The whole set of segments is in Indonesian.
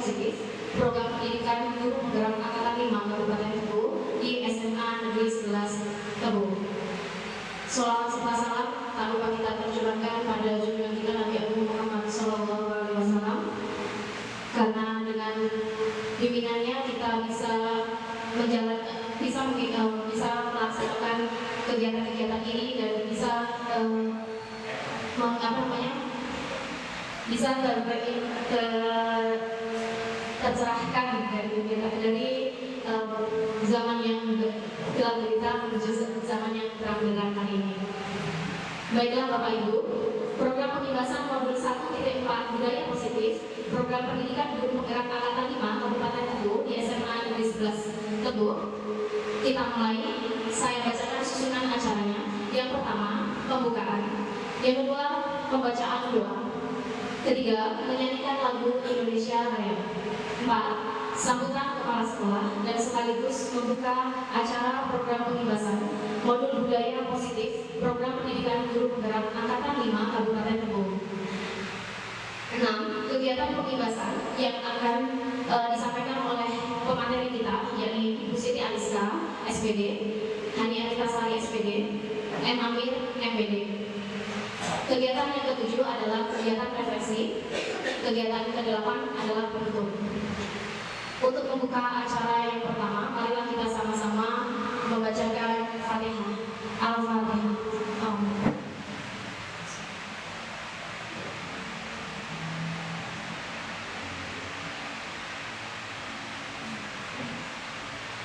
positif program pendidikan guru penggerak angkatan 5 Kabupaten Tebu di SMA Negeri 11 Tebu. Sholawat serta salam tak lupa kita tercurahkan pada junjungan kita Nabi Agung Muhammad SAW, karena dengan bimbingannya kita bisa melaksanakan kegiatan-kegiatan ini dan bisa tercerahkan dari zaman yang gelap gulita menuju zaman yang terang benderang hari ini. Baiklah Bapak Ibu, program pembebasan modul 1.4 budaya positif program pendidikan guru penggerak angkatan 5 Kabupaten Tebu di SMA Negeri 11 Tebu. Kita mulai. Saya bacakan susunan acaranya. Yang pertama, pembukaan. Yang kedua, pembacaan doa. Ketiga, menyanyikan lagu Indonesia Raya. 4. Sambutan kepala sekolah dan sekaligus membuka acara program pembebasan modul budaya positif program pendidikan guru penggerak angkatan 5 Kabupaten Tebu. 6. Kegiatan pembebasan yang akan disampaikan oleh pemateri kita, yakni Ibu Siti Aliska, SPD, Hani Arita Sari, SPD, M. Amir, MPD. Kegiatan yang ketujuh adalah kegiatan refleksi. Kegiatan ke-8 adalah penutup. Untuk membuka acara yang pertama, marilah kita sama-sama membacakan Fatihah. Al-Fatihah.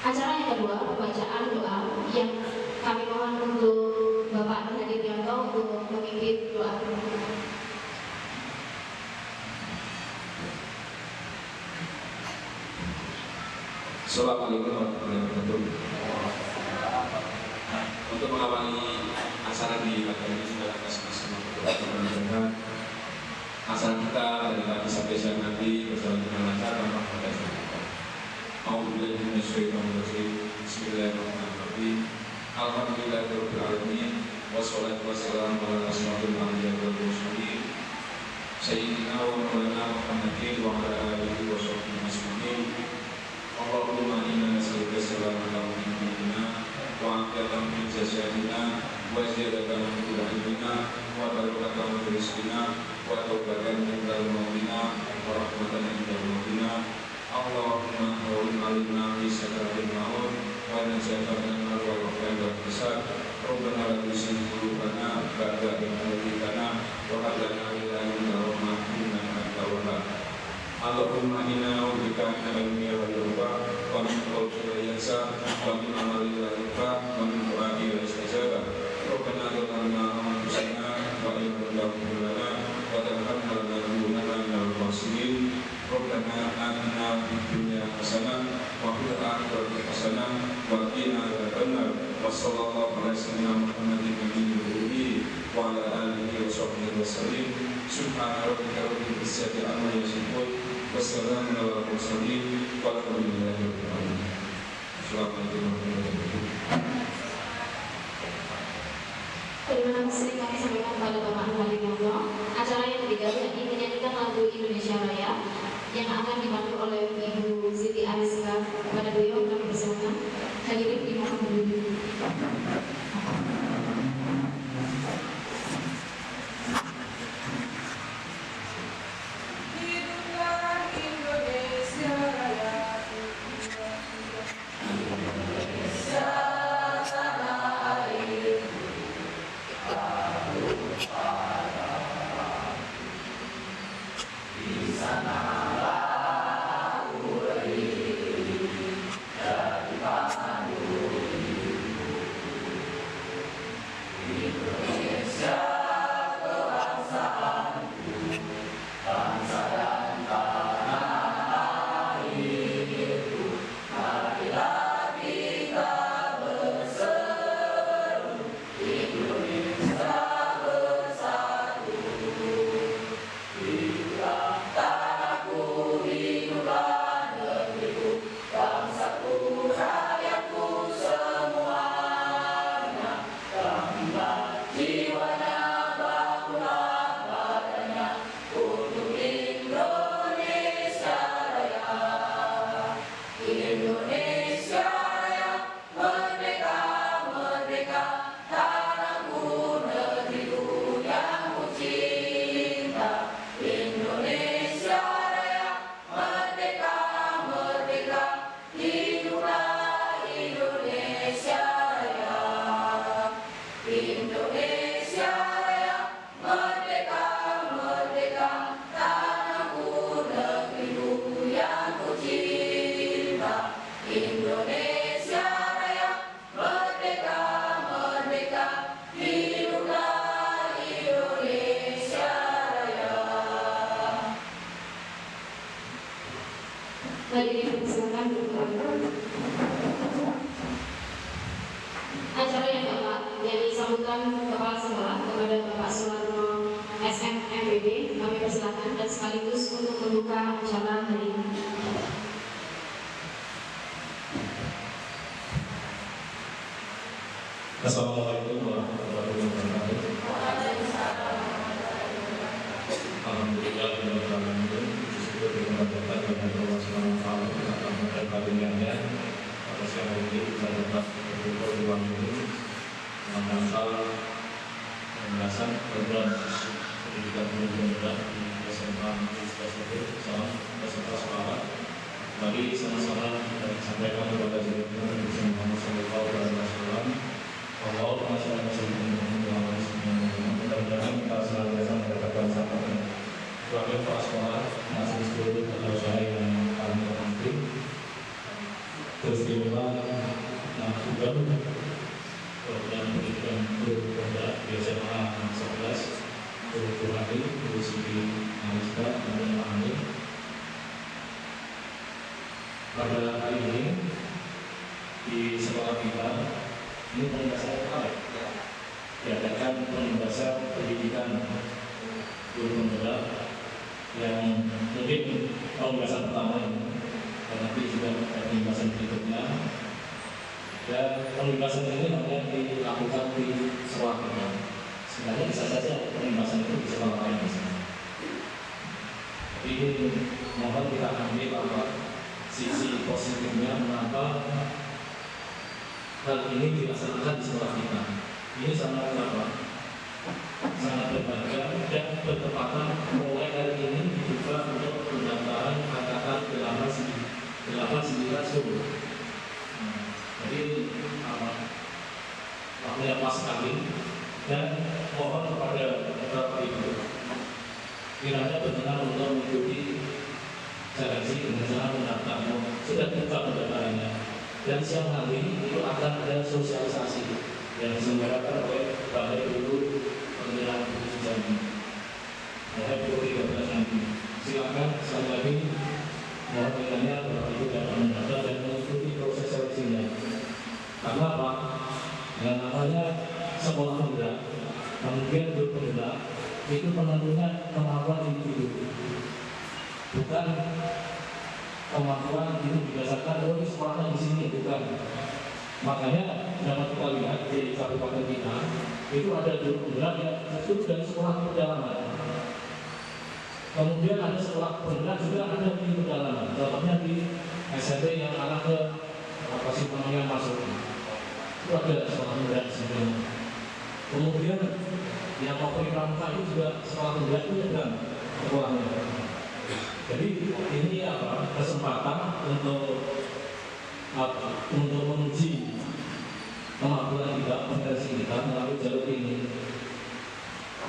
Acara yang kedua, pembacaan doa yang kami mohon untuk Bapak Nur Hadi Prianto untuk memimpin doa. Assalamualaikum warahmatullahi wabarakatuh. Untuk mengawali acara di pagi ini sudah bersama menjaga acara kita dari pagi sampai siang nanti berjalan dengan lancar tanpa potensi. Bismillahirrahmanirrahim. Alhamdulillahirabbil alamin. Wassalatu wassalamu ala asyrofil anbiya'i wal mursalin sayyidina wa maulana Muhammadin wa ala alihi wa sahbihi ajma'in. Allahumma inna nas'aluka salamatan min dinina wa afiyatan min jasadina wa ziyadatan min ilmina wa barakatan min rizqina wa taubatan min dalmina wa rahmatan min dalmina. Allahumma hawin alimna fi sakratil maut wa najatana min al-waqti wal hisab. Rabbana la tuzigh qulubana ba'da idh hadaytana wa hab lana min ladunka rahmatan innaka antal wahhab. Allahumma inna na'udzubika min ilmi la yanfa wa min qawli la yansa wa min amali la yanfa wa min du'ai la yustajaba. Rabbana zalamna anfusana wa in lam taghfir lana wa tarhamna lanakunanna minal khasirin. Rabbana atina fid dunya hasanah wa fil akhirati hasanah wa qina adzabannar. Wa sallallahu ala sayyidina Muhammadin nabiyil ummi wa ala alihi wa sahbihi wasallim. Subhana rabbika rabbil izzati amma yasifun wa salamun alal mursalin walhamdulillahi rabbil alamin. Assalamualaikum warahmatullahi wabarakatuh. Terima kasih kami sampaikan kepada Bapak Nur Hadi Prianto. Acara yang ketiga yakni menyanyikan lagu Indonesia Raya yang akan dibantu oleh Ibu Siti Aliska. Kepada beliau kami persilakan. Hadirin dimohon berdiri. Mari dipersilakan acara yang keempat, yakni sambutan kepala sekolah kepada Bapak Suwarno SMMPB. Kami persilakan dan sekaligus untuk membuka acara hari ini. Assalamualaikum warahmatullahi wabarakatuh. Alhamdulillah bersyukur kepada Allah Subhanahu wa taala atas karunia-Nya atas yang ini kita dapat berkumpul di ruang ini mengenal pembahasan program pendidikan pendidikan di SMA Salam peserta sekolah. Mari sama-sama kita sampaikan kepada Rasulullah Muhammad SAW. Allahumma shalli ala sayyidina Muhammad. Mudah-mudahan kita senantiasa mendapatkan sahabat keluarga kepala sekolah masih seluruh usaha yang kami hormati. Teristimewa program pendidikan guru di SMA 11 Guru Hadi, Guru Siti Alista dan Pak Amin. Pada hari ini di sekolah kita ini penugasan diadakan penugasan pendidikan guru penggerak yang mungkin penugasan pertama ini, dan nanti juga ada penugasan berikutnya. Dan penugasan ini hanya dilakukan di sekolah kita. Sebenarnya bisa saja penugasan itu di sekolah lain misalnya. Jadi mohon kita ambil sisi positifnya mengapa hal ini dilaksanakan di sekolah kita. Ini sangat sangat berbahagia dan bertepatan mulai hari ini dibuka untuk pendaftaran angkatan 8, 9, 10. Jadi waktunya pas sekali dan mohon kepada Bapak Ibu kiranya berkenan untuk mengikuti seleksi dengan cara mendaftar. Sudah dibuka pendaftarannya. Dan siang hari itu akan ada sosialisasi yang diselenggarakan oleh Balai Guru Penggerak Khusus Jambi mulai pukul 13 nanti. Silakan sekali lagi mohon kiranya Bapak Ibu dapat mendaftar dan mengikuti proses seleksinya. Karena apa? Yang namanya sekolah penggerak, kemudian guru penggerak itu penentunya kemampuan individu, bukan kemampuan itu berdasarkan ini sekolahnya di sini, bukan. Makanya dapat kita lihat di kabupaten kita itu ada guru penggerak yang itu dari sekolah pedalaman. Kemudian ada sekolah penggerak juga ada di pedalaman, contohnya di SMP yang arah ke lokasi penampilan masuk. Itu ada sekolah penggerak sebenarnya. Kemudian yang Papua Pramuka itu juga sekolah penggerak itu ada sekolahnya. Jadi ini kesempatan untuk menguji kemampuan kita, kompetensi kita melalui jalur ini.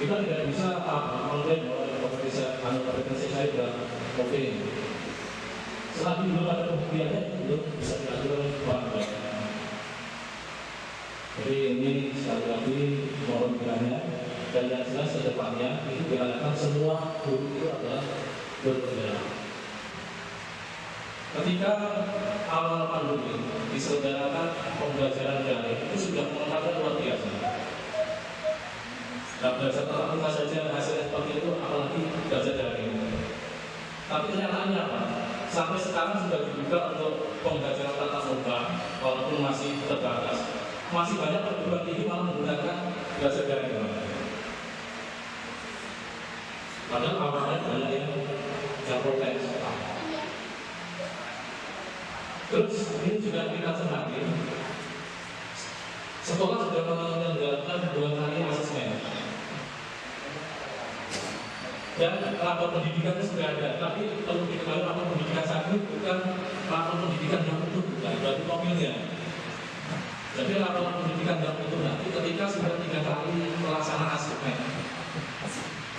Kita tidak bisa mengklaim bahwa kompetensi saya sudah oke. Selagi belum ada pembuktiannya belum bisa dilakukan banget. Jadi ini sekali lagi mohon kiranya dan yang jelas ke depannya itu diharapkan semua guru itu adalah bergerak. Ketika awal pandemi diselenggarakan pembelajaran daring itu sudah merupakan luar biasa. Nah, belajar tatap muka saja hasilnya seperti itu, apalagi belajar daring. Tapi kenyataannya apa? Sampai sekarang sudah dibuka untuk pembelajaran tatap muka, walaupun masih terbatas. Masih banyak perguruan tinggi malah menggunakan belajar daring. Padahal awalnya banyak yang protes. Terus ini juga kita cermati, sekolah sudah menyelenggarakan 2 kali asesmen dan rapor pendidikan itu sudah ada. Tapi perlu diketahui rapor pendidikan saat ini bukan rapor pendidikan yang utuh, bukan berarti komilnya. Jadi rapor pendidikan yang utuh nanti ketika sudah 3 kali pelaksanaan asesmen.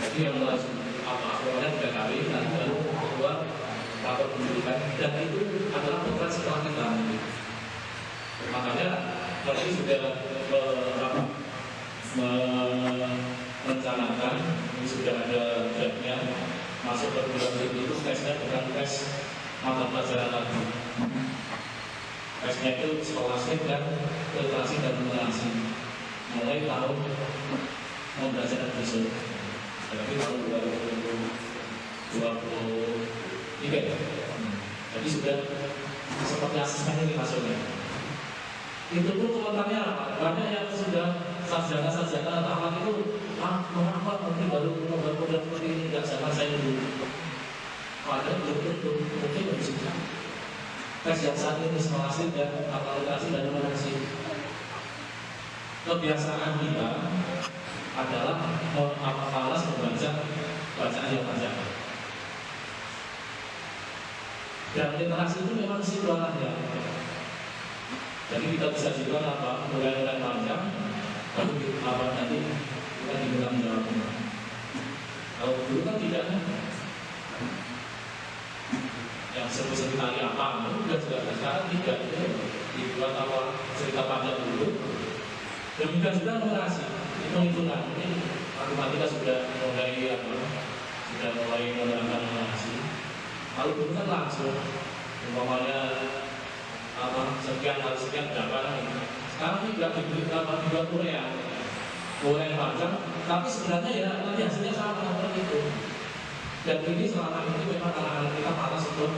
Jadi yang awalnya 3 kali, nanti baru keluar rapor pendidikan, dan itu adalah program sekolah kita. Makanya berarti sudah merencanakan, ini sudah ada draftnya masuk ke perguruan tinggi itu tesnya bukan tes mata pelajaran lagi. Tesnya itu skolastik dan literasi dan numerasi. Mulai tahun pembelajaran besok, berarti tahun 2023. Jadi sudah seperti asesmen ini masuknya. Itu pun komentarnya apa? Banyak yang sudah sarjana tamat itu, mengapa mungkin baru seperti ini, nggak sama saya dulu. Padahal belum tentu, mungkin lebih susah. Tes yang saat ini skolastik dan aplikasi dan numerasi. Kebiasaan kita adalah malas membaca bacaan yang panjang. Dan literasi itu memang simpulannya. Jadi kita bisa juga apa mulai panjang, lalu apa nanti kita dibilang jawabnya. Kalau dulu kan tidak kan? Yang sebut tali apa, sudah sekarang tidak. Dibuat apa cerita panjang dulu. Demikian juga numerasi, hitung-hitungan. Ini matematika sudah mulai menggunakan numerasi. Kalau dulu kan langsung, umpamanya sekian kali sekian berapa ini. Sekarang ini tidak dibuat Korea panjang, tapi sebenarnya ya nanti hasilnya sama seperti itu. Dan ini selama ini memang anak-anak kita malas untuk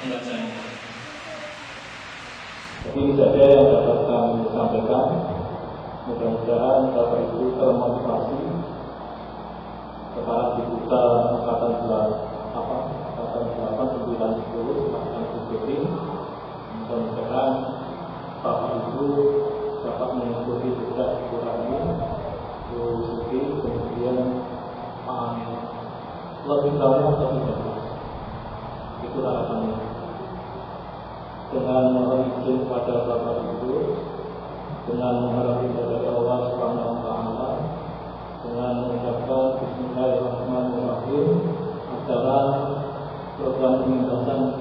membacanya. Ini saja yang dapat kami sampaikan. Mudah-mudahan Bapak Ibu termotivasi. Sekarang dibuka angkatan 8, 9, 10 akan diikuti. Mudah-mudahan Bapak Ibu dapat mengikuti jejak kurangnya Suzuki, kemudian lebih banyak lebih jelas. Itu harapannya. Dengan mohon izin kepada Bapak Ibu, dengan mengharap dari Allah Subhanahu wa Ta'ala, dengan mengucapkan Bismillahirrahmanirrahim, acara program peningkatan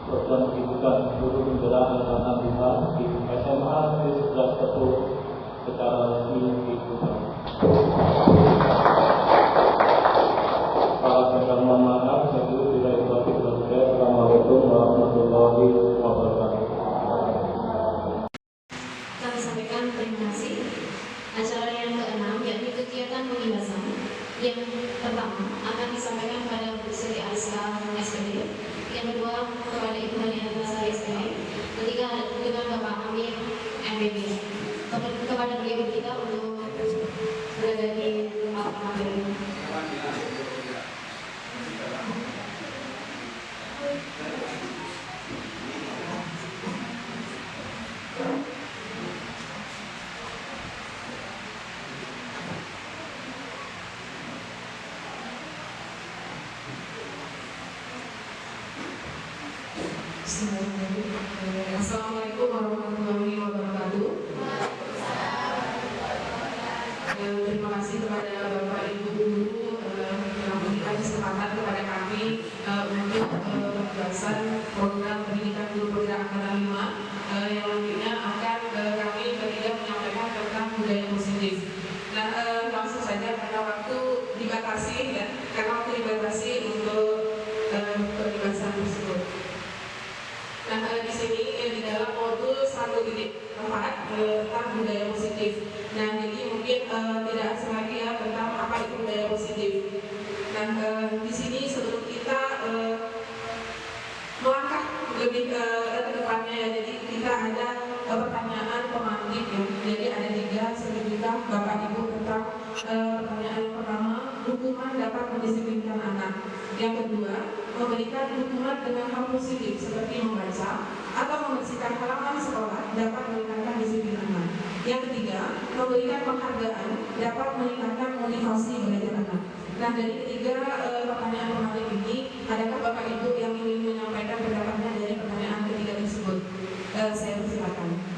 program pendidikan guru pembela anak-anak kita di SMA di 11 Teguh secara resmi dibuka. Para pendengar mohon maaf, saya dulu tidak dibagi berbeda. Assalamualaikum warahmatullahi wabarakatuh. Kami sampaikan terima kasih. Acara yang ke-6 yakni kegiatan pembebasan yang pertama akan disampaikan pada Bu Sri Aisyah SPD, yang kedua kepada Ibu Hania Basari SPD, ketiga dengan Bapak Amir MBB. Kepada beliau kita untuk berada di lapangan ini. Assalamualaikum warahmatullahi wabarakatuh. Terima kasih kepada Bapak Ibu Guru yang memberikan kesempatan kepada kami untuk pembahasan program pendidikan guru perwira angkatan 5 yang nantinya akan kami bertiga menyampaikan tentang budaya positif. Nah, langsung saja karena waktu dibatasi untuk pembahasan tersebut. Nah, di sini di dalam modul 1.4 tentang budaya positif. Nah, jadi mungkin tidak asing lagi ya tentang apa itu budaya positif. Nah, di sini sebelum kita melangkah lebih ke depannya ya, jadi kita ada pertanyaan pemantik ya. Jadi ada 3 sertifikat Bapak Ibu tentang pertanyaan yang pertama, hukuman dapat mendisiplinkan anak. Yang kedua, memberikan dukungan dengan hal positif seperti membaca atau membersihkan halaman sekolah dapat meningkatkan disiplin anak. Yang ketiga, memberikan penghargaan dapat meningkatkan motivasi belajar anak. Nah, dari ketiga pertanyaan pemantik ini, adakah Bapak Ibu yang ingin menyampaikan pendapatnya dari pertanyaan ketiga tersebut? Saya persilakan.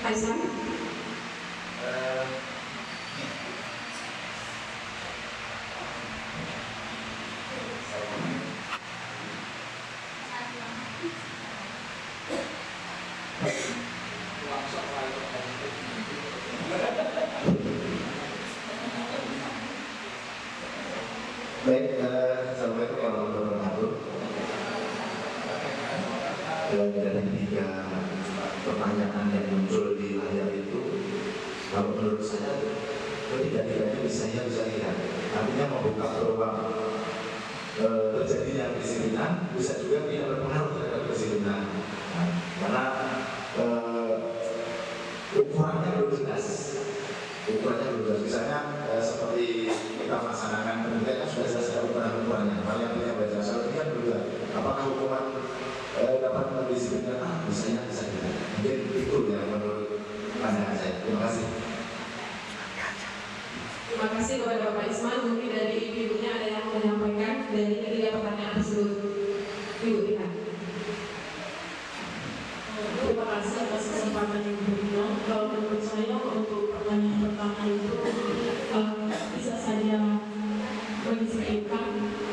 Aisyah. Baik, Assalamualaikum warahmatullahi wabarakatuh. Dari 3 pertanyaan yang muncul di layar itu, kalau menurut saya ketiga-tiganya bisa lihat. Artinya membuka peluang terjadinya kedisiplinan, bisa juga tidak berpengaruh terhadap kedisiplinan. Karena ukurannya belum jelas. Misalnya seperti kita melaksanakan pendidikan sudah jelas ada ukurannya. Variabelnya baca soal ini kan juga apakah hukuman dapat mendisiplinkan? Misalnya bisa tidak. Mungkin itu yang menurut pandangan saya. Terima kasih. Terima kasih kepada Bapak Isman. Mungkin dari ibu-ibunya ada yang menyampaikan dari ketiga pertanyaan tersebut. Ibu Ina. Terima kasih atas kesempatan yang diberikan. Kalau menurut saya untuk pertanyaan pertama itu bisa saja mendisiplinkan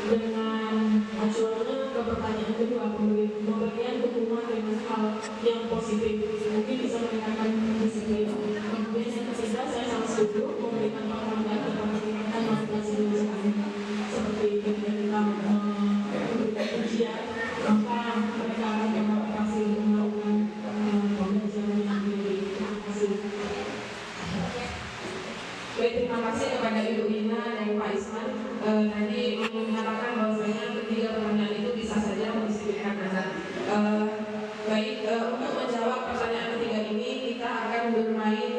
dengan acuannya ke pertanyaan kedua, pemberian hukuman dengan hal yang positif mungkin bisa meningkatkan disiplin. Kemudian yang ketiga, saya sangat setuju memberikan penghargaan dan meningkatkan motivasi usaha seperti ketika kita memberikan ujian, maka mereka akan memotivasi melakukan pembelajaran yang lebih. Terima kasih. Baik, terima kasih kepada Ibu Ina dan Pak Isman. Tadi mengatakan bahwasanya ketiga pertanyaan itu bisa saja mendisiplinkan anak. Baik, untuk menjawab pertanyaan ketiga ini kita akan bermain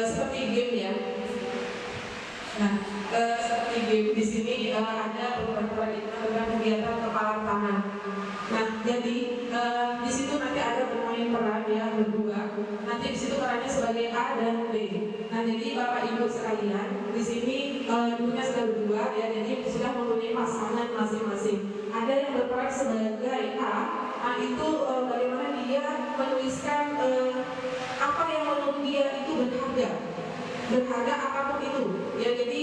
seperti game ya. Nah, seperti game di sini ada beberapa kegiatan kepala tangan. Nah, jadi di situ nanti ada bermain peran ya berdua. Nanti di situ perannya sebagai A dan B. Nah, jadi Bapak Ibu sekalian di sini dulunya sudah berdua ya, jadi sudah mempunyai pasangan masing-masing. Ada yang berperan sebagai A. Nah, itu bagaimana dia menuliskan apa yang menurut dia itu berharga apapun itu ya. Jadi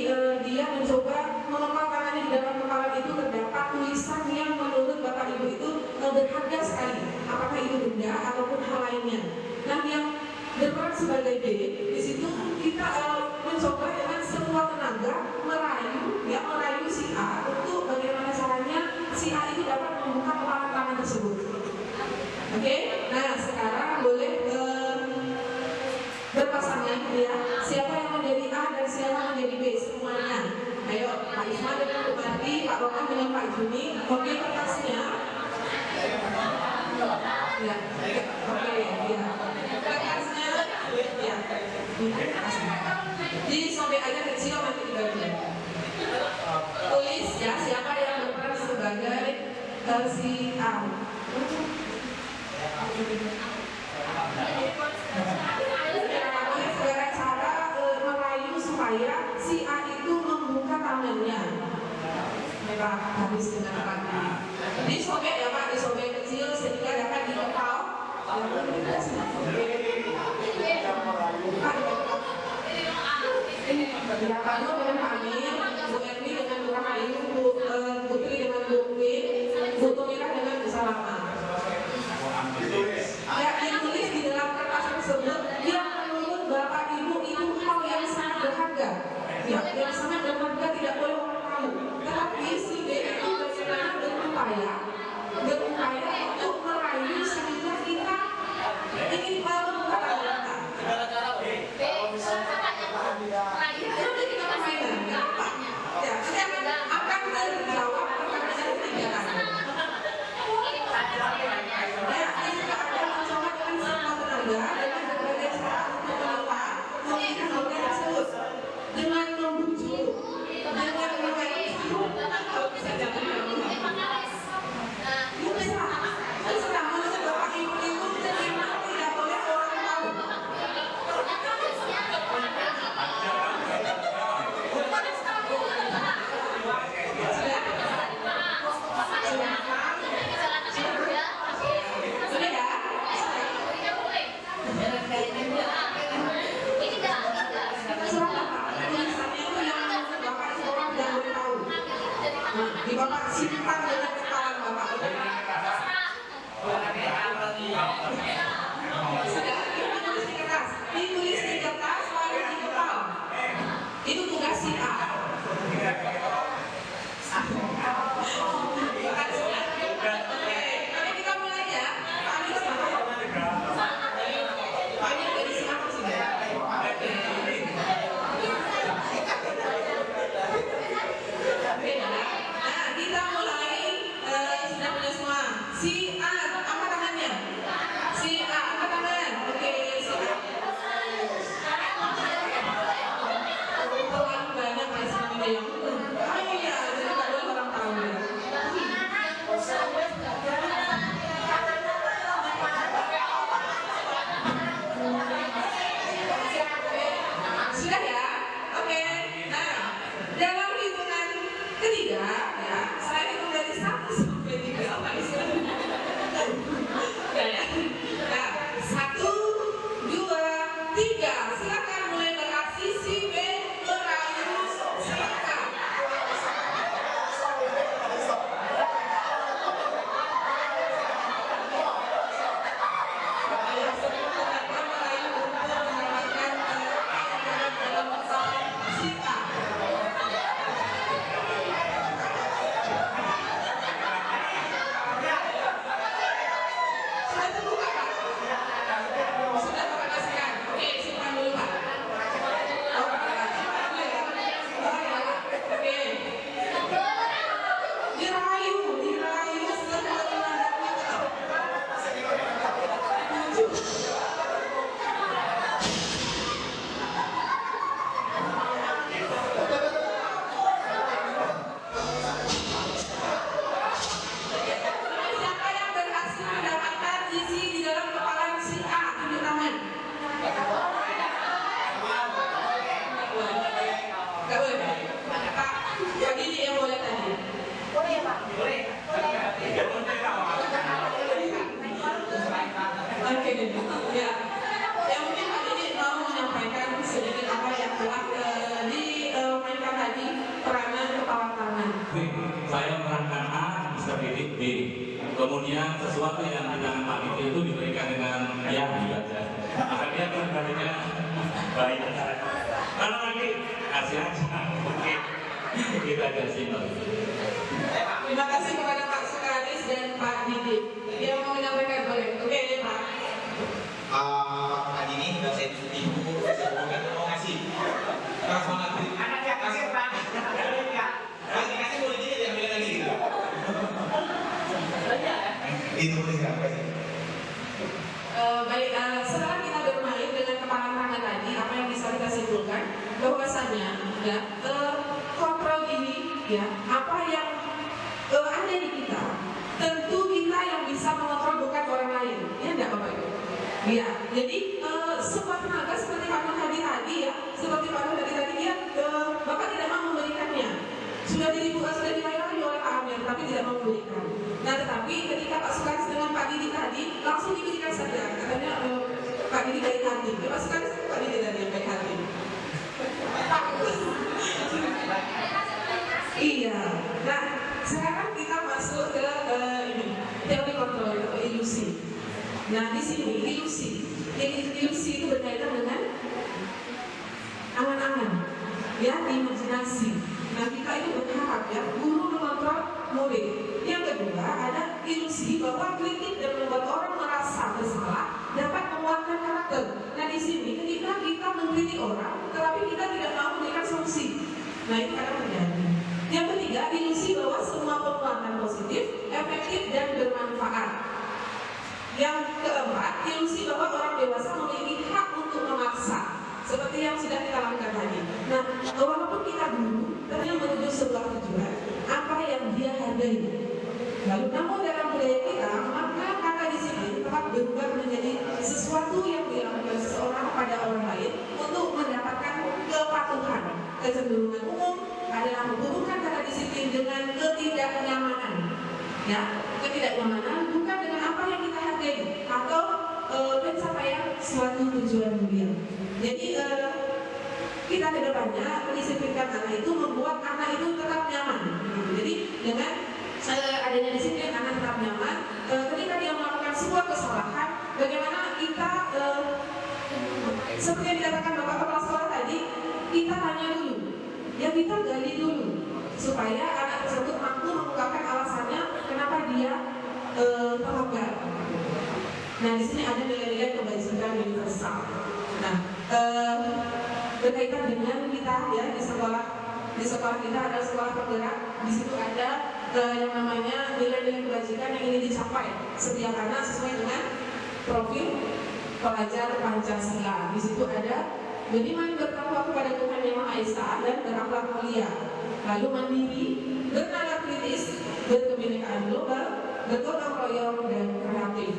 dia mencoba menempatkan tangannya di dalam kepala itu terdapat tulisan yang menurut Bapak Ibu itu berharga sekali, apakah itu benda ataupun hal lainnya. Nah, yang berperan sebagai B di situ kita mencoba dengan sekuat tenaga merayu si A untuk bagaimana caranya si A itu dapat membuka kepala tangan tersebut. Oke, nah sekarang boleh berpasangan ya. Siapa yang menjadi A dan siapa yang menjadi B semuanya. Ayo, Pak Isman dengan Bu Marti, Pak Rokan dengan Pak Juni. Oke, kertasnya. Ya, oke, ya. Kertasnya, ya. Disobek aja kecil nanti dibagi. Tulis ya siapa yang berperan sebagai si A. Segala cara merayu supaya si A itu membuka tangannya. Mereka habis dengan pagi. Disobek ya Pak, disobek kecil sehingga dapat dikepal. Pak Nur dengan Pak Amir, Bu Erni dengan Bu Rahayu, Bu Putri dengan Bu Win, Bu Tomira dengan Bu Salama. Ya, ditulis di dalam kertas tersebut yang menurut Bapak Ibu itu hal yang sangat berharga. Ya, yang sangat berharga tidak boleh orang tahu. Tetapi si B itu bagaimana berupaya untuk merayu sehingga kita ingin membuka tangan kita. Akan terjawab pertanyaan ketiga tadi. Dengan membujuk, dengan mengajak, kalau bisa jangan Bapak Ibu itu memang tidak boleh orang tahu. Sudah ya? si A. Oke, kita mulai ya. Pak Anies dari si A sudah. Oke, nah kita mulai sudah mulai semua. Si A, angkat tangannya. Si A, angkat tangan. Oke, si A. Terlalu banyak masih ada yang oh iya, jadi nggak boleh orang tahu ya. Sudah ya? Oke. Nah, dalam hitungan ketiga ya, saya hitung dari 1 sampai 3 apa istilahnya? Ya. Nah, 1, 2, 3. Silakan mulai beraksi si B merayu si A. Ayo sebutkan merayu untuk mendapatkan dalam si A. Sudah terbuka Pak? Sudah Bapak kasihkan? Oke, simpan dulu Pak. Oke, simpan dulu ya. Oke. Dirayu setelah siapa yang berhasil mendapatkan isi di dalam kepala si A? Tunjuk tangan. Gak boleh. Pak, yang ini yang boleh tadi. Boleh Pak. Boleh. Oke, ya. Yang mungkin Pak Didi mau menyampaikan sedikit apa yang telah dimainkan tadi peranan kepala tangan. Saya memerankan A, Mr. Didik B. Kemudian sesuatu yang di tangan Pak Didik itu diberikan dengan ya dibaca. Maka dia barangkalinya baik. Kalau lagi kasih aja. Oke, kita kasih tahu. Terima kasih kepada Pak Sukaris dan Pak Didik. Dia mau menyampaikan boleh. Oke, Pak. Tadi ini sudah saya ibu, saya mau ngasih. Keras banget. Anaknya kasih Pak. Kasih boleh jadi diambil lagi gitu. Itu boleh nggak kasih? Baik, setelah kita bermain dengan kepala tangan tadi, apa yang bisa kita simpulkan bahwasanya ya kontrol ini ya apa yang ada di kita, tentu kita yang bisa mengontrol bukan orang lain, ya enggak Bapak Ibu? Ya, jadi sekuat tenaga seperti Pak Nur Hadi tadi ya, seperti Pak Nur Hadi tadi dia Bapak tidak mau memberikannya, sudah dibayar oleh Pak Amir, tapi tidak mau memberikan. Nah, tetapi ketika Pak Sukaris dengan Pak Didi tadi langsung diberikan saja, katanya Pak Didi baik hati. Ya, Pak Sukaris Pak Didi tadi yang baik hati. Iya. Nah, sekarang kita masuk ke ini teori kontrol atau ilusi. Nah, di sini ilusi. Ilusi itu berkaitan dengan angan-angan, ya, imajinasi. Nah, kita itu berharap ya guru mengontrol murid. Yang kedua ada ilusi bahwa kritik dan membuat orang merasa bersalah dapat menguatkan karakter. Nah, di sini ketika kita mengkritik orang, tetapi kita tidak mau memberikan solusi. Nah, itu kadang terjadi. Yang ketiga, ilusi bahwa semua penguatan positif, efektif dan bermanfaat. Yang keempat, ilusi bahwa orang dewasa memiliki hak untuk memaksa, seperti yang sudah kita lakukan tadi. Nah, walaupun kita guru, ternyata menuju sebuah tujuan, apa yang dia hargai. Lalu, namun dalam budaya kita, maka kata disiplin telah berubah menjadi sesuatu yang dilakukan seseorang pada orang lain untuk mendapatkan kepatuhan. Kecenderungan umum adalah menghubungkan kata disiplin dengan ketidaknyamanan. Ya, ketidaknyamanan bukan dengan apa yang kita hargai atau pencapaian suatu tujuan mulia. Jadi kita ke depannya mendisiplinkan anak itu membuat anak itu tetap nyaman. Jadi dengan adanya disiplin anak tetap nyaman. Ketika dia melakukan sebuah kesalahan, bagaimana kita seperti yang dikatakan Bapak Kepala Sekolah tadi, kita tanya dulu ya kita gali dulu supaya anak tersebut mampu mengungkapkan alasannya kenapa dia terlambat. Nah, di sini ada nilai-nilai kebajikan universal. Nah, berkaitan dengan kita ya di sekolah kita ada sekolah penggerak. Di situ ada yang namanya nilai-nilai kebajikan yang ingin dicapai setiap anak sesuai dengan profil pelajar Pancasila. Di situ ada beriman bertakwa kepada Tuhan Yang Maha Esa dan berakhlak mulia, lalu mandiri, bernalar kritis, berkebinekaan global, bergotong royong dan kreatif.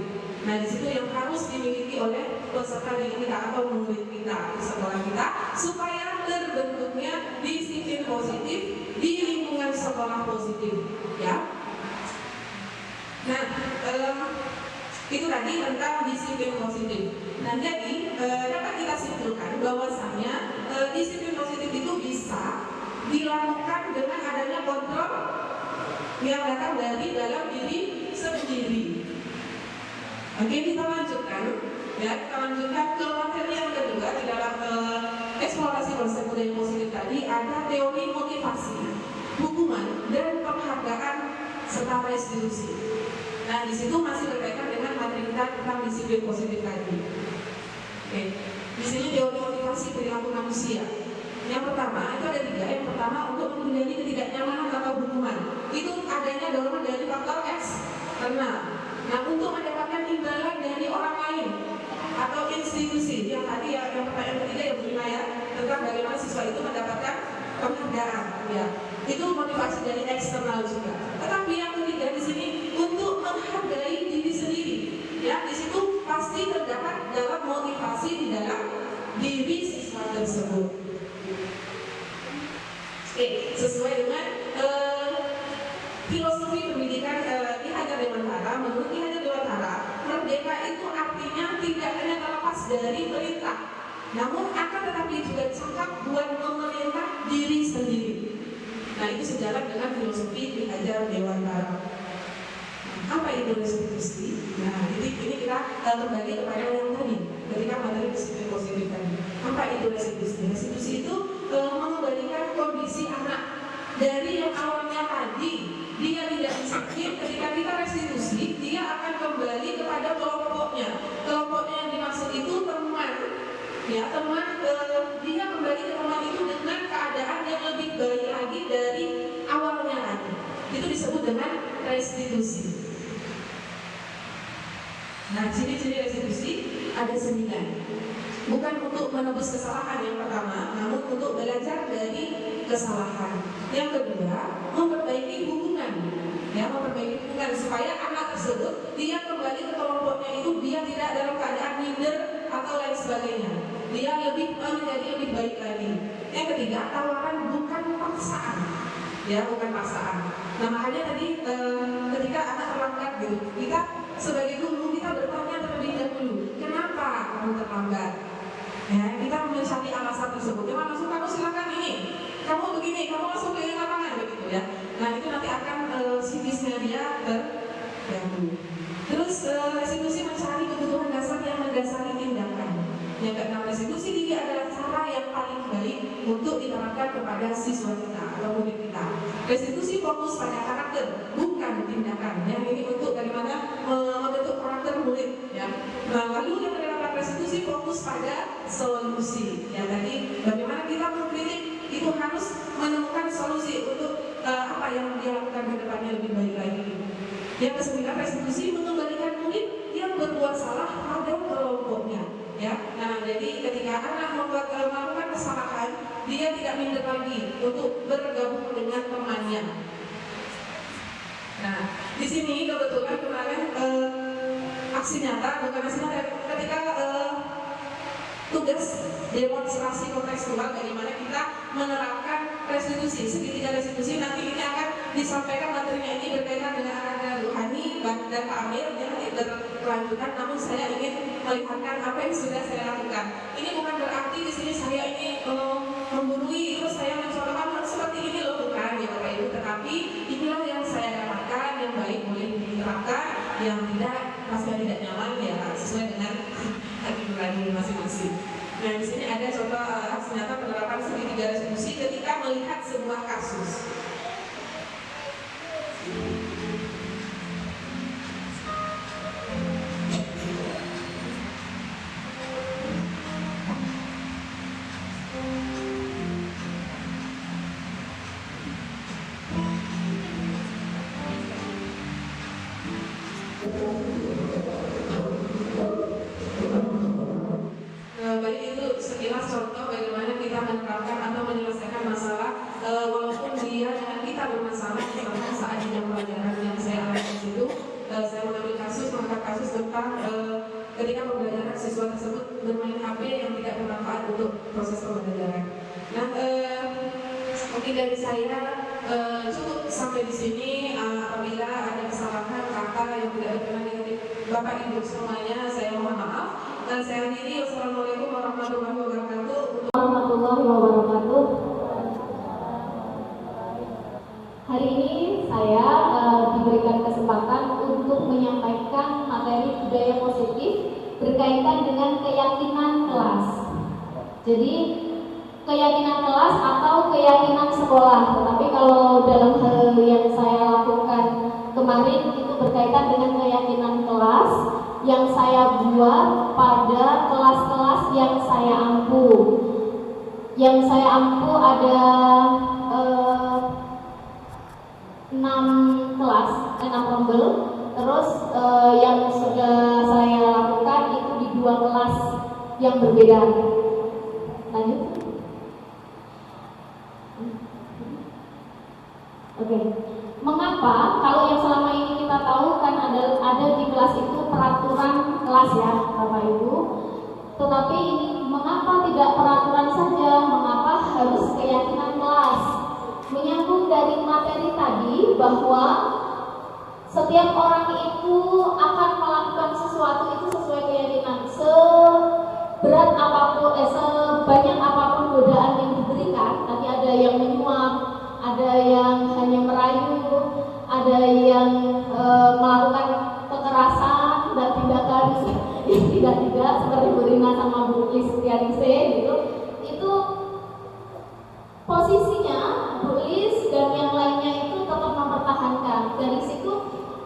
Nah, di situ yang harus dimiliki oleh peserta didik kita atau murid kita di sekolah kita supaya terbentuknya disiplin positif di lingkungan sekolah positif, ya. Nah, itu tadi tentang disiplin positif. Nah, jadi dapat kita simpulkan bahwasanya disiplin positif itu bisa dilakukan dengan adanya kontrol yang datang dari dalam diri sendiri. Oke, kita lanjutkan. Ya, kita lanjutkan ke materi yang kedua di dalam eksplorasi konsep budaya positif tadi ada teori motivasi, hukuman dan penghargaan serta restitusi. Nah, di situ masih berkaitan dengan materi kita tentang disiplin positif tadi. Oke, di sini teori motivasi perilaku manusia. Yang pertama itu ada 3. Yang pertama untuk menghindari ketidaknyamanan atau hukuman. Itu adanya dorongan dari faktor eksternal. Nah, untuk mendapatkan imbalan dari orang lain atau institusi yang tadi ya, yang pertanyaan ketiga yang berlima ya tentang bagaimana siswa itu mendapatkan penghargaan, ya itu motivasi dari eksternal juga. Tetapi yang ketiga di sini untuk menghargai diri sendiri, ya di situ pasti terdapat dalam motivasi di dalam diri siswa tersebut. Oke, sesuai dengan filosofi pendidikan Ki Hajar Dewantara, menurut Ki Hajar Dewantara, merdeka itu artinya tidak hanya terlepas dari perintah, namun akan tetapi juga cakap buat memerintah diri sendiri. Nah, itu sejalan dengan filosofi Ki Hajar Dewantara. Apa itu restitusi? Nah, jadi ini kita kembali kepada yang tadi ketika materi disiplin positif tadi. Apa itu restitusi? Restitusi itu mengembalikan kondisi anak dari yang awalnya tadi dia tidak disiplin. Ketika kita restitusi, dia akan kembali kepada kelompoknya. Kelompoknya yang dimaksud itu teman, ya teman. Dia kembali ke teman itu dengan keadaan yang lebih baik lagi dari awalnya tadi. Itu disebut dengan restitusi. Nah, ciri-ciri restitusi ada 9. Bukan untuk menebus kesalahan yang pertama, namun untuk belajar dari kesalahan. Yang kedua, memperbaiki hubungan, ya memperbaiki hubungan supaya anak tersebut dia kembali ke kelompoknya itu dia tidak dalam keadaan minder atau lain sebagainya. Dia menjadi lebih baik lagi. Yang ketiga, tawaran bukan paksaan, ya bukan paksaan. Nah, makanya tadi ketika anak terlambat gitu, kita sebagai guru kita bertanya terlebih dahulu, kenapa kamu terlambat? Ya, kita mencari alasan tersebut. Jangan langsung kamu silakan ini, kamu begini, kamu langsung ke lapangan begitu ya. Nah, itu nanti akan psikisnya dia terganggu. Terus restitusi mencari kebutuhan dasar yang mendasari tindakan. Yang keenam, restitusi diri adalah cara yang paling baik untuk diterapkan kepada siswa kita atau murid kita. Restitusi fokus pada karakter, bukan tindakan. Yang ini untuk bagaimana membentuk karakter murid. Ya. Nah, lalu yang kedelapan, restitusi fokus pada solusi. Ya, tadi bagaimana kita mengkritik itu harus menemukan solusi untuk apa yang dia lakukan ke depannya lebih baik lagi. Yang kesembilan, restitusi mengembalikan murid yang berbuat salah pada kelompoknya. Ya, nah jadi ketika anak melakukan kesalahan, dia tidak minder lagi untuk bergabung dengan temannya. Nah, di sini kebetulan kemarin aksi nyata, bukan aksi nyata, ketika tugas demonstrasi kontekstual bagaimana kita menerapkan restitusi, segitiga restitusi. Nanti ini akan disampaikan materinya ini berkaitan dengan anak rohani dan Pak Amir yang nanti berkelanjutan. Namun saya ingin melihatkan apa yang sudah saya lakukan. Ini bukan berarti di sini saya ini menggurui terus saya mencontohkan seperti ini loh, bukan ya Bapak Ibu. Tetapi inilah yang saya dapatkan, yang baik boleh diterapkan, yang tidak pasti tidak nyaman ya sesuai dengan hati nurani masing-masing. Nah, di sini ada contoh aksi nyata penerapan segitiga restitusi ketika melihat sebuah kasus. Baik, itu sekilas contoh bagaimana kita menerapkan atau menyelesaikan masalah walaupun dia dengan kita bermasalah. Misalkan saat di jam pelajaran yang saya alami di situ, saya mengangkat kasus tentang ketika pembelajaran siswa tersebut bermain HP yang tidak bermanfaat untuk proses pembelajaran. Nah, mungkin dari saya cukup sampai di sini. Apabila ada kesalahan kata yang tidak berkenan dengan Bapak Ibu semuanya, saya mohon maaf. Dan saya akhiri. Wassalamualaikum warahmatullahi wabarakatuh. Warahmatullahi wabarakatuh. Hari ini saya diberikan kesempatan untuk menyampaikan materi budaya positif berkaitan dengan keyakinan kelas. Jadi keyakinan kelas atau keyakinan sekolah. Tetapi kalau dalam hal yang saya lakukan kemarin itu berkaitan dengan keyakinan kelas yang saya buat pada kelas-kelas yang saya ampu. Yang saya ampu ada 6 kelas, 6 rombel. Terus yang sudah saya lakukan itu di 2 kelas yang berbeda. Lanjut. Oke. Mengapa? Kalau yang selama ini kita tahu kan ada di kelas itu peraturan kelas ya, Bapak Ibu. Tetapi ini mengapa tidak peraturan saja? Mengapa harus keyakinan kelas? Menyambung dari materi tadi bahwa setiap orang itu akan melakukan sesuatu itu sesuai keyakinan. Seberat apapun, sebanyak apapun godaan yang diberikan, tadi ada yang menyuap, ada yang hanya merayu, ada yang melakukan kekerasan dan tindakan yang tidak seperti Bu Rina sama Bu Listianise gitu. Itu posisinya Bu Lis dan yang lainnya itu tetap mempertahankan. Dari situ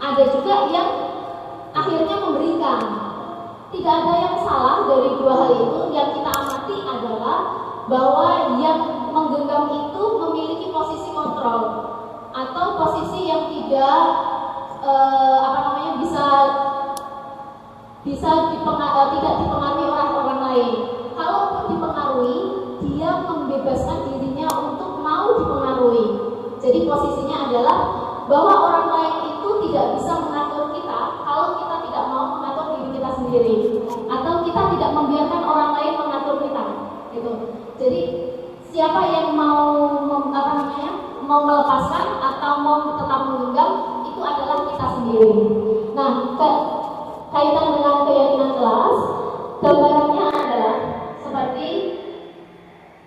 ada juga yang akhirnya memberikan. Tidak ada yang salah dari 2 hal itu. Yang kita amati adalah bahwa yang menggenggam itu memiliki posisi kontrol atau posisi yang tidak tidak dipengaruhi oleh orang lain. Kalaupun dipengaruhi, dia membebaskan dirinya untuk mau dipengaruhi. Jadi posisinya adalah bahwa orang lain itu tidak bisa mengatur kita kalau kita tidak mau mengatur diri kita sendiri, atau kita tidak membiarkan orang lain mengatur kita. Gitu. Jadi siapa yang mau melepaskan atau mau tetap menggenggam itu adalah kita sendiri. Nah, kaitan dengan keyakinan kelas, gambarannya adalah seperti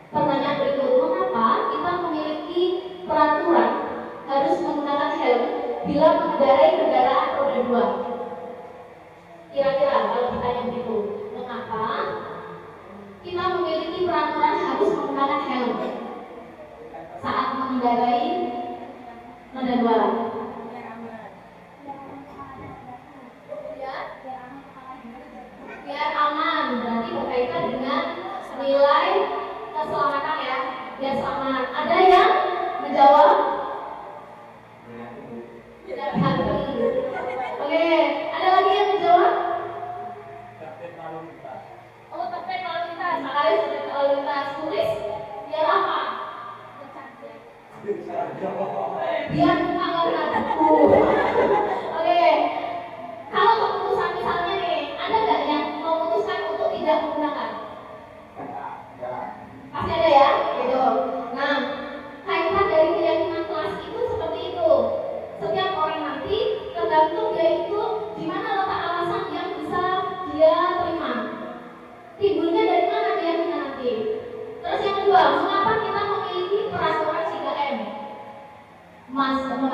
pertanyaan berikut: mengapa kita memiliki peraturan harus menggunakan helm bila mengendarai kendaraan roda 2? Kira-kira kalau ditanya begitu, mengapa kita memiliki peraturan harus menggunakan helm saat mengendarai roda 2? Biar aman, berarti berkaitan dengan nilai keselamatan ya, biar selamat. Ada yang menjawab? Tidak hati. Oke, ada lagi yang menjawab? Oh, tertib lalu lintas. Makanya tertib lalu lintas. Tulis biar apa? Biar bukan warna buku. Oke. Kalau keputusan misalnya nih, ada nggak yang memutuskan untuk tidak menggunakan? Pasti ada ya, gitu. Nah, kaitan dari keyakinan kelas itu seperti itu. Setiap orang nanti tergantung dia itu di mana letak alasan yang bisa dia terima. Timbulnya dari mana keyakinan nanti? Terus yang kedua, mengapa kita memiliki peraturan 3M? Mengapa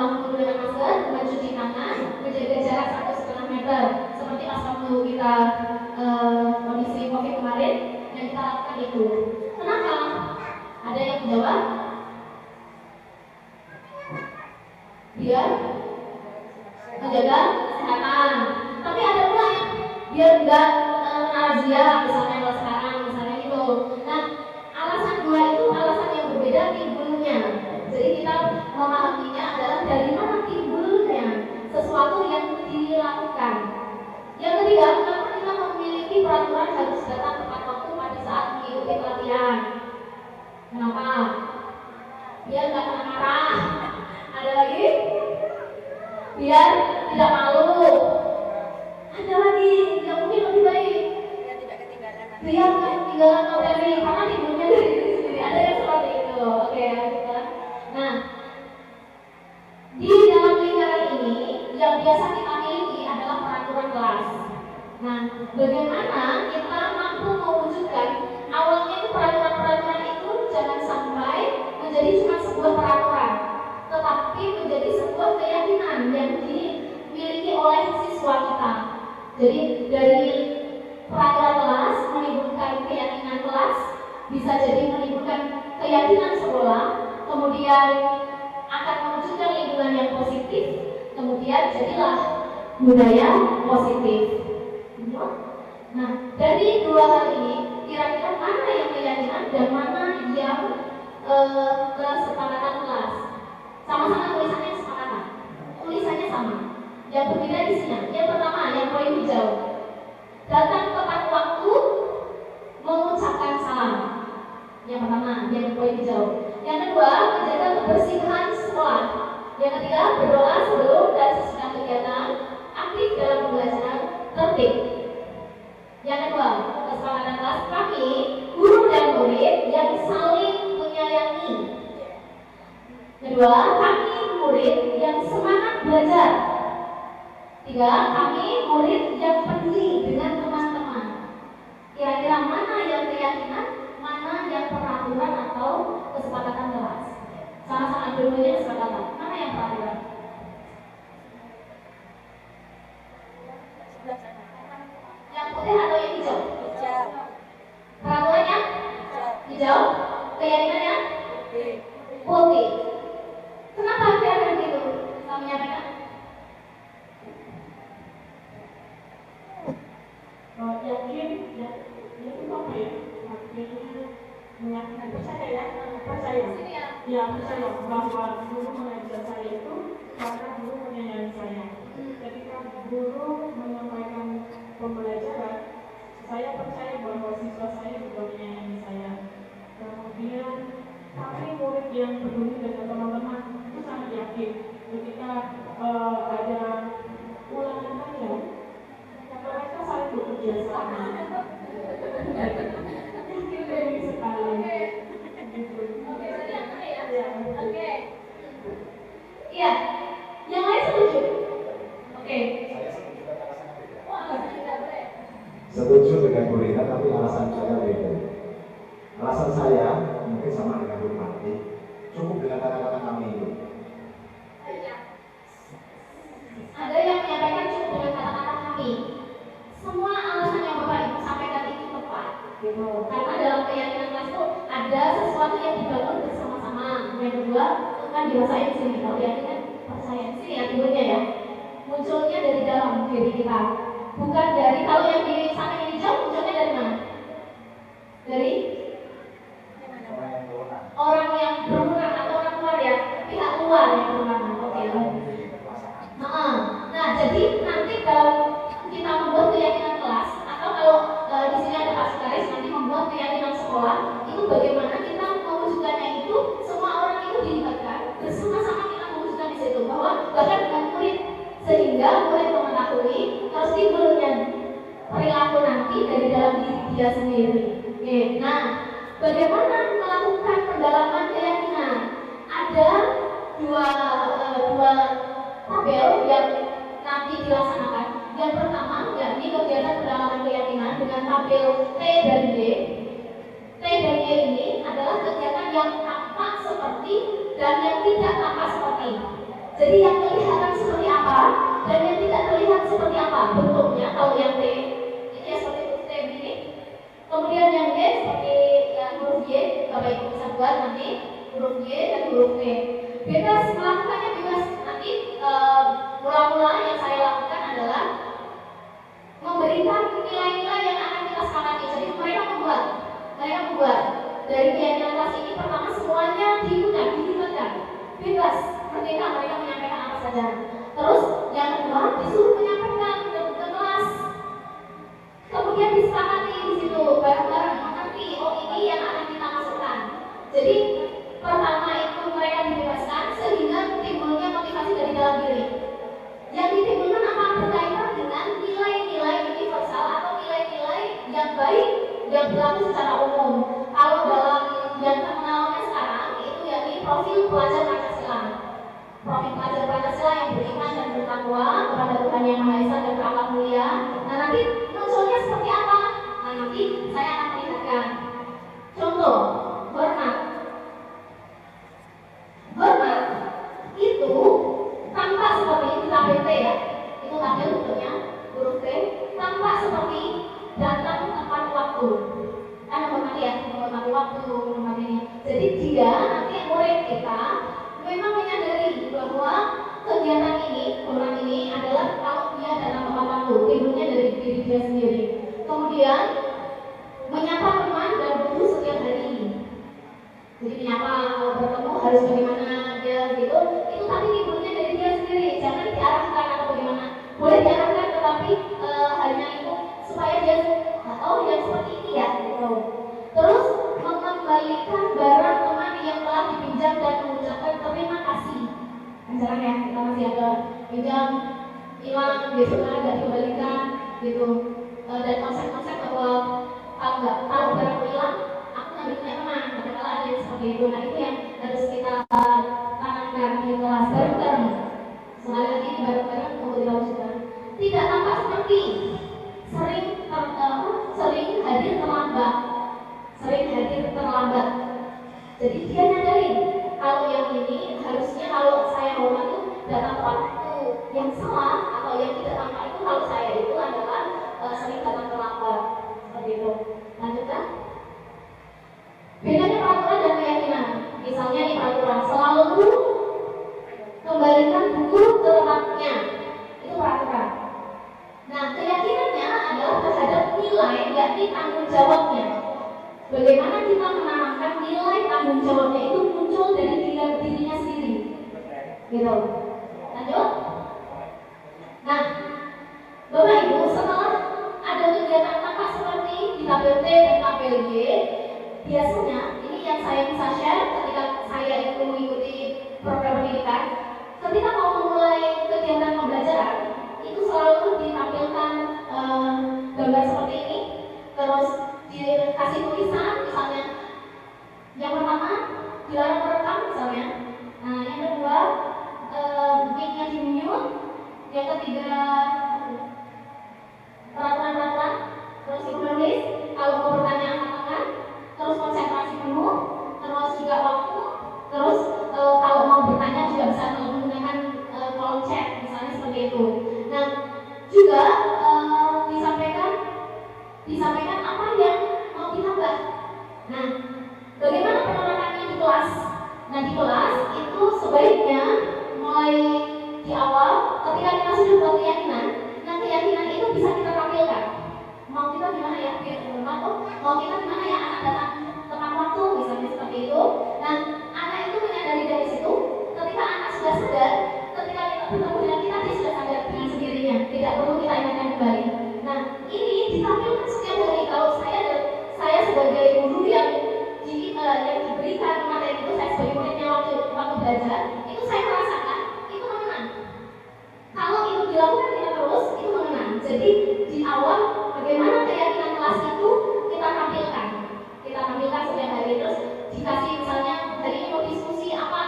timbulnya. Jadi kita memahaminya adalah dari mana timbulnya sesuatu yang dilakukan. Yang ketiga, kenapa kita memiliki peraturan harus datang tepat waktu pada saat mengikuti pelatihan? Kenapa? Biar nggak kena marah. Ada lagi? Biar tidak malu. Ada lagi yang mungkin lebih baik. Biar nggak ketinggalan materi karena timbulnya dari diri sendiri. Ada yang seperti itu. Oke, lanjutkan. Nah, di dalam lingkaran ini yang biasa kita miliki adalah peraturan kelas. Nah, bagaimana kita mampu mewujudkan awalnya itu peraturan-peraturan itu jangan sampai menjadi cuma sebuah peraturan, tetapi menjadi sebuah keyakinan yang dimiliki oleh siswa kita. Jadi dari peraturan kelas menimbulkan keyakinan kelas, bisa jadi menimbulkan keyakinan sekolah, kemudian akan mewujudkan lingkungan yang positif, kemudian jadilah budaya positif. Nah, dari dua hal ini, kira-kira mana yang keyakinan dan mana yang kesepakatan kelas? Sama-sama tulisannya kesepakatan, tulisannya sama. Yang berbeda di sini. Yang pertama, yang poin hijau, datang tepat waktu, mengucapkan salam. Yang pertama, yang poin hijau. Yang kedua, menjaga kebersihan sekolah. Yang ketiga, berdoa sebelum dan sesudah kegiatan, aktif dalam pembelajaran, tertib. Yang kedua, kesepakatan kelas kami, guru dan murid yang saling menyayangi. Kedua, kami murid yang semangat belajar. Tiga, kami murid yang peduli dengan teman-teman. Kira-kira mana yang keyakinan, mana yang peraturan atau kesepakatan kelas? Sama-sama dulunya kesepakatan. Mana yang peraturan? Yang putih atau yang hijau? Hijau. Peraturannya? Hijau. Keyakinannya? Putih. Kenapa kira-kira begitu? Bisa menyampaikan? Yakin apa ya? Akhirnya meyakinkan, percaya ya? Percaya. Ya, percaya bahwa guru mengajar saya itu karena guru menyayangi saya. Ketika guru menyampaikan pembelajaran, saya percaya bahwa siswa saya juga menyayangi saya. Kemudian kami murid yang peduli dengan teman-teman itu sangat yakin ketika ada ulangan saja, mereka saling bekerja sama. Yakin dari sekali. Oke. Iya. Yang lain setuju? Oke. Setuju dengan Bu Rina, tapi alasan saya beda. Alasan saya mungkin sama dengan Bu Marti. Cukup dengan kata-kata kami itu. Ada yang menyampaikan cukup dengan kata-kata kami. Semua alasan yang Bapak Ibu sampaikan itu tepat, gitu. Karena dalam keyakinan kelas itu ada sesuatu yang dibangun bersama-sama. Yang kedua, kan dirasain di sini. Kalau yakin percaya di sini atributnya ya. Munculnya dari dalam diri kita, bukan dari, kalau yang di sana yang hijau munculnya dari mana? Dari orang yang berwenang atau orang luar ya, pihak luar yang berwenang. Oke. Nah, jadi nanti kalau kita membuat keyakinan kelas, atau kalau di sini ada Pak Sekaris nanti membuat keyakinan sekolah, itu bagaimana kita mewujudkannya itu semua orang itu dilibatkan bersama-sama kita mewujudkan di situ, bahwa bahkan dengan murid, sehingga murid mengetahui harus timbulnya perilaku nanti dari dalam diri dia sendiri. Oke, nah bagaimana melakukan pendalaman keyakinan? Ada dua tabel yang nanti dilaksanakan. Yang pertama, yakni kegiatan pendalaman keyakinan dengan tabel T dan Y. T dan Y ini adalah kegiatan yang tampak seperti dan yang tidak tampak seperti. Jadi yang kelihatan seperti apa dan yang tidak terlihat seperti apa bentuknya. Kalau yang T ini seperti T begini. Kemudian yang Y seperti yang huruf Y, Bapak Ibu bisa buat nanti huruf Y dan huruf V. Bebas melakukannya, bebas. Nanti mula-mula yang saya lakukan adalah memberikan nilai-nilai yang akan kita sepakati. Jadi mereka membuat dari keyakinan kelas ini. Pertama, semuanya mereka menyampaikan apa saja. Terus yang kedua disuruh menyampaikan ke kelas. Kemudian disepakati di situ bareng-bareng mengerti, oh ini yang akan kita masukkan. Jadi pertama itu mereka dibebaskan sehingga timbulnya motivasi dari dalam diri. Yang ditimbulkan apa? Berkaitan dengan nilai-nilai universal atau nilai-nilai yang baik yang berlaku secara umum. Kalau dalam yang terkenalnya sekarang itu yakni profil pelajar Pancasila. Profil pelajar Pancasila yang beriman dan bertakwa kepada Tuhan Yang Maha Esa dan berakhlak mulia. Nah nanti munculnya seperti apa? Nah nanti saya akan perlihatkan. Contoh, hormat. Hormat itu tampak seperti ini tabel T ya. Itu tabel bentuknya huruf T. Tampak seperti datang tepat waktu. Kan menghormati ya, menghormati waktu, menghormati ini. Jadi dia nanti murid kita memang menyadari bahwa kegiatan ini, program ini adalah kalau dia datang tepat waktu, timbulnya dari diri dia sendiri. Kemudian menyapa teman dan guru setiap hari. Jadi menyapa, kalau bertemu harus bagaimana dia gitu. Itu tadi timbulnya dari dia sendiri. Jangan diarahkan atau bagaimana. Boleh diarahkan, tetapi hanya itu supaya dia oh yang seperti ini ya gitu. Terus mengembalikan barang teman yang telah dipinjam dan mengucapkan terima kasih. Jarang ya kita masih ada pinjam hilang gitu kan, dan dikembalikan gitu. Dan konsep-konsep bahwa kalau barang hilang aku ngambil punya teman, kadang-kadang ada yang seperti itu. Nah itu yang harus kita tanamkan di kelas bareng-bareng. Sekali lagi bareng-bareng untuk dilakukan. Tidak tampak seperti sering hadir terlambat. Jadi dia nyadari kalau yang ini harusnya kalau saya hormat itu datang tepat waktu. Yang salah atau yang tidak tampak itu kalau saya itu adalah sering datang terlambat. Seperti itu. Lanjutkan. Bedanya peraturan dan keyakinan. Misalnya di peraturan selalu kembalikan buku ke tempatnya. Itu peraturan. Nah, keyakinannya adalah terhadap nilai, yakni tanggung jawabnya. Bagaimana kita menanamkan nilai tanggung jawabnya itu muncul dari dirinya sendiri. Gitu. Lanjut. Nah, Bapak Ibu, setelah ada kegiatan tampak seperti di tabel T dan tabel G, biasanya ini yang saya bisa share ketika saya itu mengikuti program pendidikan. Ketika mau memulai kegiatan pembelajaran, itu selalu ditampilkan gambar seperti ini, terus dikasih tulisan, misalnya yang pertama dilarang merekam misalnya, nah yang kedua mic-nya di-mute, yang ketiga peraturan-peraturan, terus menulis kalau mau bertanya angkat, terus konsentrasi penuh, terus juga waktu, terus kalau mau bertanya juga bisa menggunakan kolom chat misalnya seperti itu. Nah juga disampaikan apa yang mau ditambah. Nah, bagaimana penerapannya di kelas? Nah, di kelas itu sebaiknya mulai di awal ketika kita sudah buat keyakinan. Nah, keyakinan itu bisa kita tampilkan. Mau kita gimana ya? Mau kita gimana ya? Anak datang tepat waktu, misalnya seperti itu. Nah, anak itu menyadari dari situ. Ketika anak sudah sadar, ketika kita bertemu dengan kita, dia sudah sadar dengan sendirinya. Tidak perlu kita ingatkan kembali. Nah, ini ditampilkan setiap hari. Kalau saya sebagai guru yang diberikan materi itu, saya sebagai muridnya waktu belajar, itu saya merasakan itu mengenang. Kalau itu dilakukan kita terus, itu mengenang. Jadi di awal bagaimana keyakinan kelas itu kita tampilkan setiap hari. Terus dikasih misalnya hari ini mau diskusi apa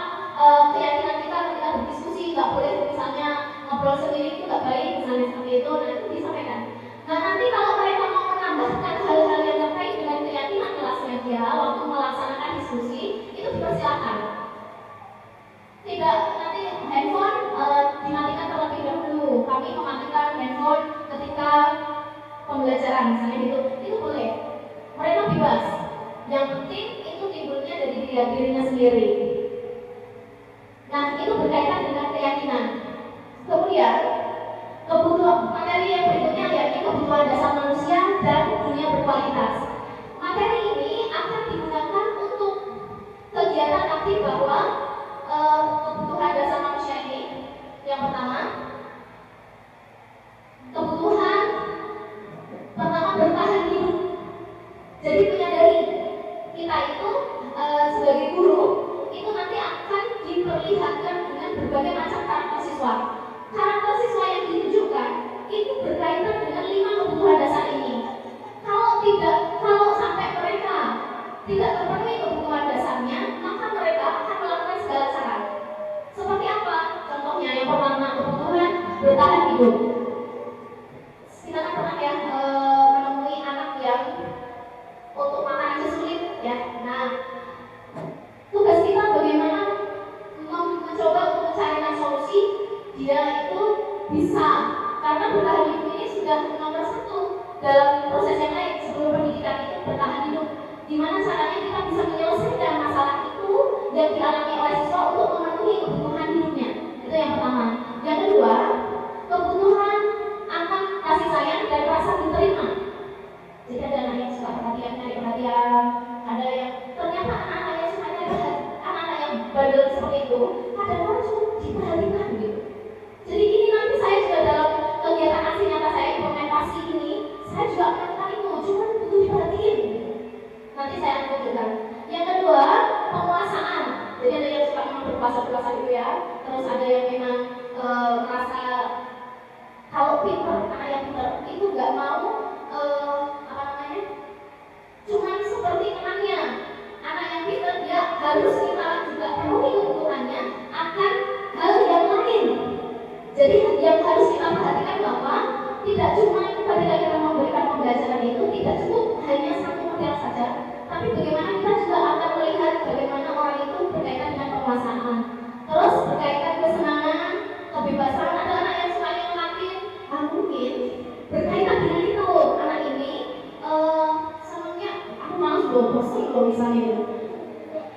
keyakinan kita ketika berdiskusi, nggak boleh misalnya ngobrol sendiri itu nggak baik misalnya seperti itu. Nah itu disampaikan. Nah nanti kalau mereka mau menambahkan hal-hal yang terkait dengan keyakinan kelasnya dia waktu melaksanakan diskusi, itu dipersilakan. Tidak nanti handphone dimatikan terlebih dahulu. Kami mematikan handphone ketika pembelajaran misalnya gitu, itu boleh. Mereka bebas. Yang penting itu timbulnya dari dirinya sendiri. Nah itu berkaitan dengan keyakinan. Kemudian kebutuhan materi yang berikutnya yakni kebutuhan dasar manusia dan dunia berkualitas. Materi ini akan digunakan untuk kegiatan aktif bahwa kebutuhan dasar manusia Yang pertama, kebutuhan pertama bertahan hidup. Jadi menyadari kita itu sebagai guru itu nanti akan diperlihatkan dengan berbagai macam karakter siswa. Karakter siswa yang ditunjukkan itu berkaitan dengan 5 kebutuhan dasar ini. Kalau sampai mereka tidak terpenuhi kebutuhan dasarnya, maka mereka akan melakukan segala cara. Seperti apa? Contohnya yang pertama, kebutuhan bertahan hidup. Kita kan pernah ya menemui anak yang untuk makan aja sulit ya. Nah, tugas kita bagaimana mencoba untuk mencarikan solusi dia itu bisa, karena bertahan hidup ini sudah nomor 1 dalam proses yang lain sebelum pendidikan itu bertahan hidup. Gimana caranya kita bisa menyelesaikan masalah itu yang dialami oleh siswa untuk memenuhi kebutuhan hidupnya. Itu yang pertama. Yang kedua, kebutuhan akan kasih sayang dan rasa diterima. Jadi ada anak yang suka perhatian, cari perhatian, ada yang ternyata anak-anak yang suka cari perhatian, anak-anak yang bandel seperti itu, kadang-kadang cuma diperhatikan gitu. Jadi ini nanti saya juga dalam kegiatan aksi nyata saya implementasi ini, saya juga melakukan itu, cuma butuh diperhatiin. Nanti saya akan tunjukkan. Yang kedua, penguasaan. Jadi ada yang suka memang berkuasa gitu ya. Terus ada yang memang merasa kalau pinter, anak yang pinter itu nggak mau cuman seperti temannya. Anak yang pinter dia harus kita juga penuhi kebutuhannya akan hal yang lain. Jadi yang harus kita perhatikan bahwa tidak cuma ketika kita memberikan pembelajaran itu tidak cukup hanya satu model saja, tapi bagaimana kita juga akan melihat bagaimana orang itu berkaitan dengan penguasaan. Terus berkaitan kesenangan, kebebasan. Ada anak yang suka yang ngelakuin, mungkin berkaitan dengan itu. Anak ini senangnya aku malas bosan loh misalnya gitu.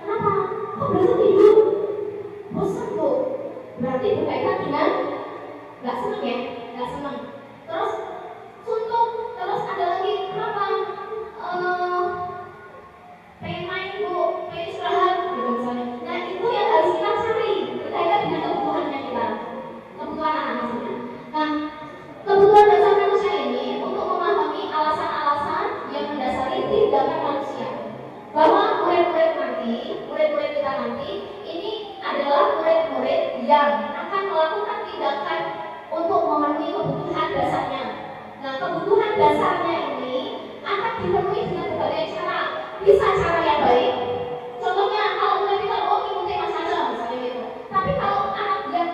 Kenapa? Kok berasa tidur? Bosan tuh. Berarti berkaitan dengan nggak senang ya, nggak senang. Terus suntuk. Terus ada lagi kenapa? Pengen main bu, pengen istirahat gitu misalnya. Nah itu yang harus kita cari berkaitan dengan kebutuhannya kita, kebutuhan anak maksudnya. Nah kebutuhan dasar manusia ini untuk memahami alasan-alasan yang mendasari tindakan manusia. Bahwa murid-murid kita nanti ini adalah murid-murid yang akan melakukan tindakan untuk memenuhi kebutuhan dasarnya. Nah kebutuhan dasarnya ini akan dipenuhi dengan berbagai cara. Bisa cara yang baik. Contohnya kalau murid kita ngikuti Mas Haja misalnya gitu. Tapi kalau anak yang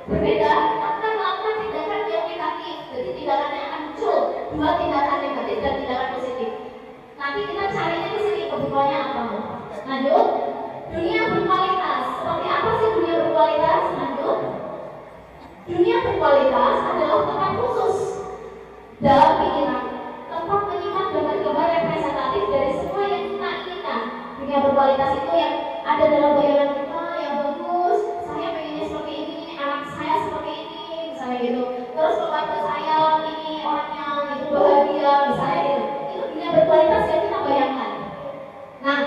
berbeda akan melakukan tindakan yang negatif. Jadi tindakannya akan muncul 2 tindakan negatif dan tindakan positif. Nanti kita carinya di sini kebutuhannya apa. Lanjut, dunia berkualitas. Seperti apa sih dunia berkualitas? Lanjut, dunia berkualitas adalah tempat khusus dalam pikiran, tempat menyimak gambar-gambar representatif dari semua yang kita inginkan. Dunia berkualitas itu yang ada dalam bayangan kita yang bagus. Saya pengennya seperti ini, anak saya seperti ini, misalnya gitu. Terus keluarga saya ini orangnya itu bahagia, misalnya gitu. Itu dunia berkualitas yang kita bayangkan. Nah,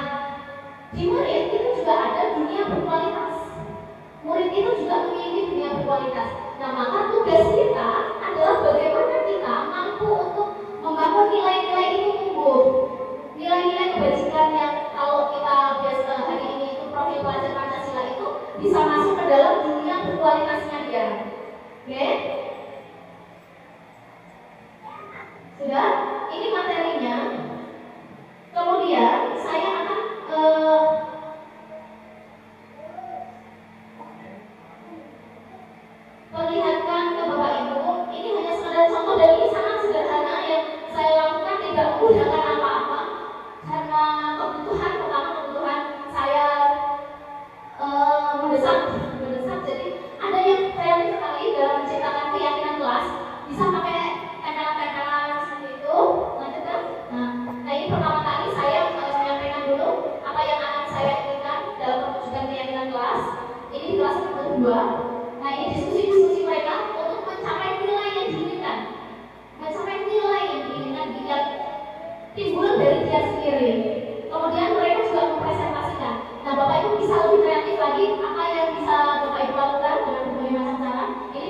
di murid itu juga ada dunia berkualitas. Murid itu juga memiliki dunia berkualitas. Nah, maka tugas kita adalah bagaimana kita mampu untuk membangun nilai-nilai itu tumbuh. Nilai-nilai kebajikan yang kalau kita biasa hari ini itu profil pelajar Pancasila itu bisa masuk ke dalam dunia berkualitasnya dia. Oke? Sudah? Ini materinya. Kemudian saya akan perlihatkan ke Bapak Ibu. Ini hanya sekedar contoh dan ini sangat sederhana yang saya lakukan, tidak menggunakan apa-apa karena kebutuhan saya mendesak. Jadi ada yang kreatif sekali dalam menciptakan keyakinan kelas, bisa pakai tempelan-tempelan seperti itu. Lanjutkan. Nah ini pertama kali saya menyampaikan dulu apa yang akan saya inginkan dalam perwujudan keyakinan kelas. Ini di kelas kedua. Nah ini diskusi mereka untuk mencapai nilai yang diinginkan, yang timbul dari dia sendiri. Kemudian mereka juga mempresentasikan. Nah Bapak Ibu bisa lebih kreatif lagi apa yang bisa Bapak Ibu lakukan dengan berbagai macam cara. Ini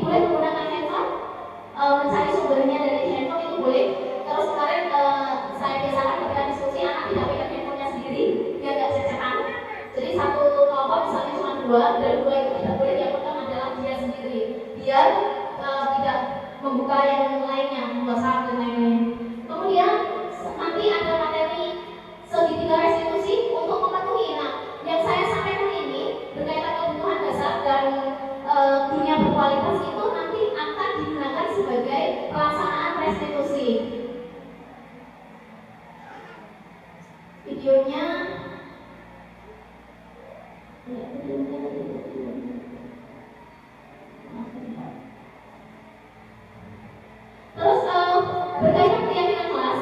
dua, dan dua itu tidak boleh yang pegang adalah dia sendiri, biar tidak membuka yang lainnya, membuat saham dan lain-lain. Kemudian nanti ada materi segitiga restitusi untuk memenuhi. Nah, yang saya sampaikan ini berkaitan kebutuhan dasar dan dunia berkualitas itu nanti akan digunakan sebagai pelaksanaan restitusi. Videonya terus berkaitan keyakinan kelas.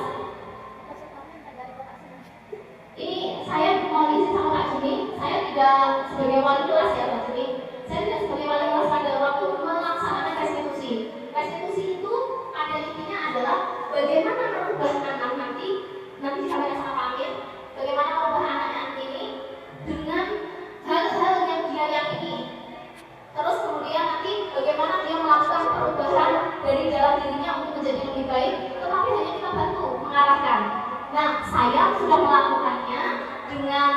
Ini saya mau izin sama Kak Juni, saya tidak sebagai wali kelas ya Kak Juni. Saya tidak sebagai wali kelas pada waktu melaksanakan restitusi. Restitusi itu pada intinya adalah bagaimana merubah anak nanti disampaikan sama Pak Amir, bagaimana merubah anak ini dengan hal-hal yang dia yakini. Terus kemudian nanti bagaimana dia melakukan perubahan dari dalam dirinya untuk menjadi lebih baik, tetapi hanya kita bantu mengarahkan. Nah, saya sudah melakukannya dengan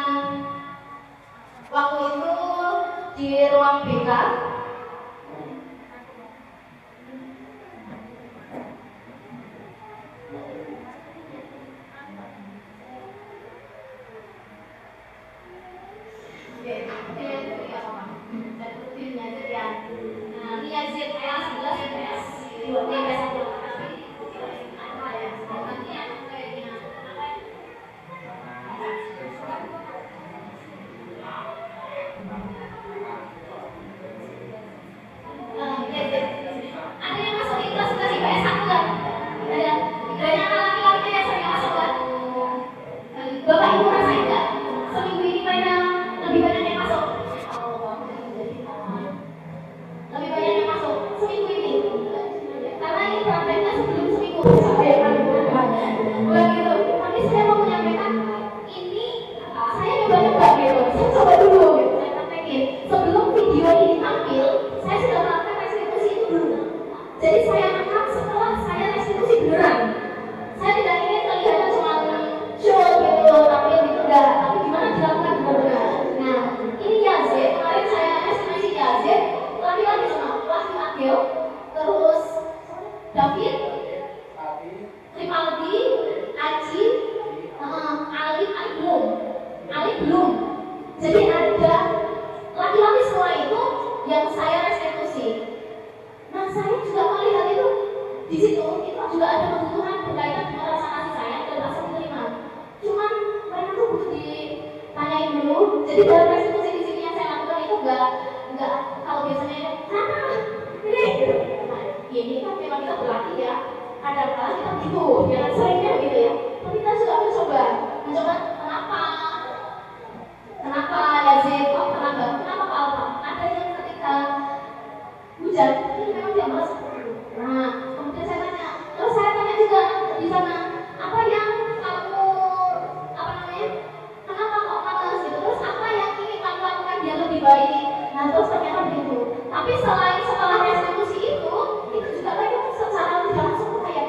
waktu itu di ruang BK. Bapak Ibu rasain nggak? Seminggu ini lebih banyak yang masuk. Lebih banyak yang masuk seminggu ini. Karena ini prakteknya sebelum seminggu. Bukan gitu. Tapi saya mau menyampaikan ini saya coba gitu. Saya coba dulu gitu. Saya praktekin. Sebelum video ini tampil, saya sudah melakukan restitusi itu dulu. Jadi saya rekam setelah saya restitusi beneran. Saya tidak ingin kelihatan cuma show gitu, tampil gitu enggak. Tapi gimana dilakukan benar-benar. Nah, ini Yazid, kemarin saya estimasi Yazid, laki-laki semua, laki-laki, terus David, Rivaldi, Aji, Ali belum. Jadi ada laki-laki semua itu yang saya restitusi. Nah, saya juga melihat itu di situ itu juga ada kebutuhan berkaitan dengan rasa kasih sayang dan rasa menerima. Cuman mereka tuh butuh ditanyain dulu. Jadi dalam restitusi di sini yang saya lakukan itu enggak kalau biasanya itu sana ini gitu. Nah, ini kan memang kita berlatih ya. Kadang-kadang kita gitu, jangan seringnya gitu ya. Tapi kita juga mencoba kenapa Yazid kok kenapa Pak Alfa? Ada yang ketika hujan ini memang dia malas. Nah, kemudian saya tanya, terus saya tanya juga di sana, apa yang kamu kenapa kok malas gitu? Terus apa yang ingin kamu lakukan biar lebih baik? Nah, terus ternyata begitu. Tapi setelah restitusi itu juga mereka secara tidak langsung kayak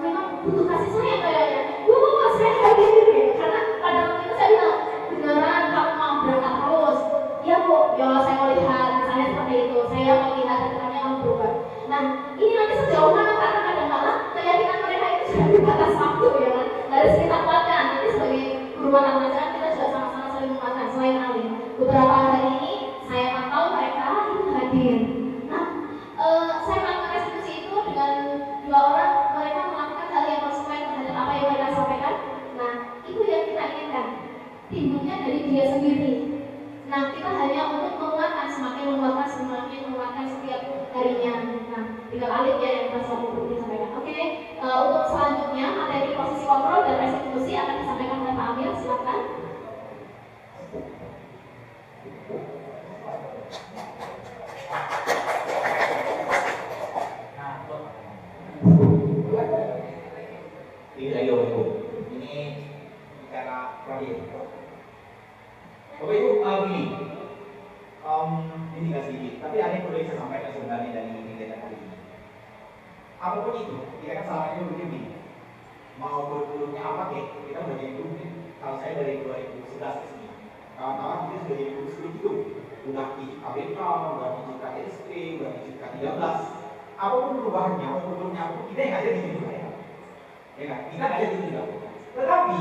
memang butuh kasih sayang kayaknya. Kok saya kayak gini? Karena pada waktu itu saya bilang, beneran kamu mau berangkat terus? Iya Bu, ya saya mau lihat misalnya seperti itu. Saya mau lihat kedepannya kamu berubah. Nah, ini nanti sejauh mana karena kadang-kadang keyakinan mereka itu sudah di batas waktu ya kan. Harus kita kuatkan. Nanti sebagai guru mata pelajaran kita juga sama-sama saling menguatkan selain alim. Beberapa hari ini saya pantau mereka hadir. Nah, saya melakukan restitusi itu dengan 2 orang. Mereka melakukan hal yang konsekuen terhadap apa yang mereka sampaikan. Nah, itu yang kita inginkan. Timbulnya dari dia sendiri. Nah, kita hanya untuk menguatkan, semakin menguatkan setiap harinya. Nah, tinggal Alif ya yang kita selalu disampaikan. Oke, untuk selanjutnya materi posisi kontrol dan restitusi akan disampaikan oleh Pak Amir. Silakan. Ayo Ibu, ini bicara proyek. Bapak Ibu, begini, ini nggak sedikit, tapi ada yang perlu saya sampaikan sebenarnya dari kegiatan kali ini. Apapun itu, kita kan selama ini begini, mau berkurangnya apa kita udah jadi dulu. Kalau saya dari 2011 ke sini, kawan-kawan kita sudah jadi dulu itu. udah izin KBK, udah izin KTSP, udah izin K13, apapun perubahannya, problemnya apapun, kita yang ada di sini ya. Ya kan? Kita ada di sini. Tetapi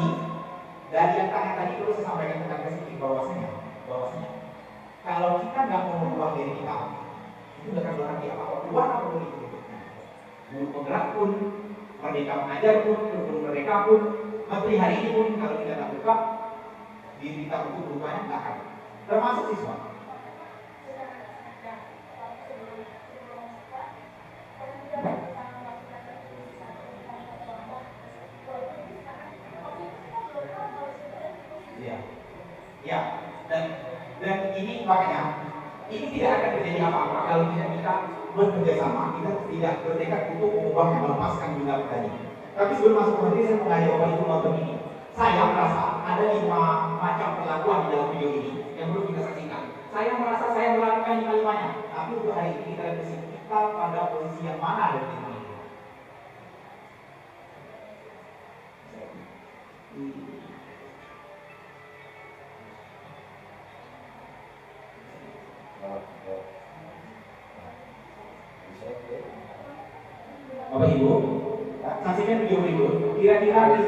dari yang tadi perlu saya sampaikan tentang spesifik bahwasanya kalau kita nggak mau mengubah diri kita, itu nggak akan berarti apa-apa. Keluar apapun itu. Guru penggerak pun, merdeka mengajar pun, guru mereka pun, menteri hari ini pun kalau kita tak buka, diri kita untuk berubahnya nggak akan. Termasuk siswa. Ya, dan ini makanya ini tidak akan terjadi apa-apa kalau tidak kita bekerja sama, kita tidak bertekad untuk mengubah melepaskan dunia tadi. Tapi sebelum masuk ke materi, saya mengajak Bapak Ibu nonton ini. Saya merasa ada 5 macam perlakuan di dalam video ini yang perlu kita saksikan. Saya merasa saya melakukan 5-5-nya, tapi untuk hari ini kita lihat kita pada posisi yang mana dari ini. Bapak Ibu, saksikan video berikut. Kira-kira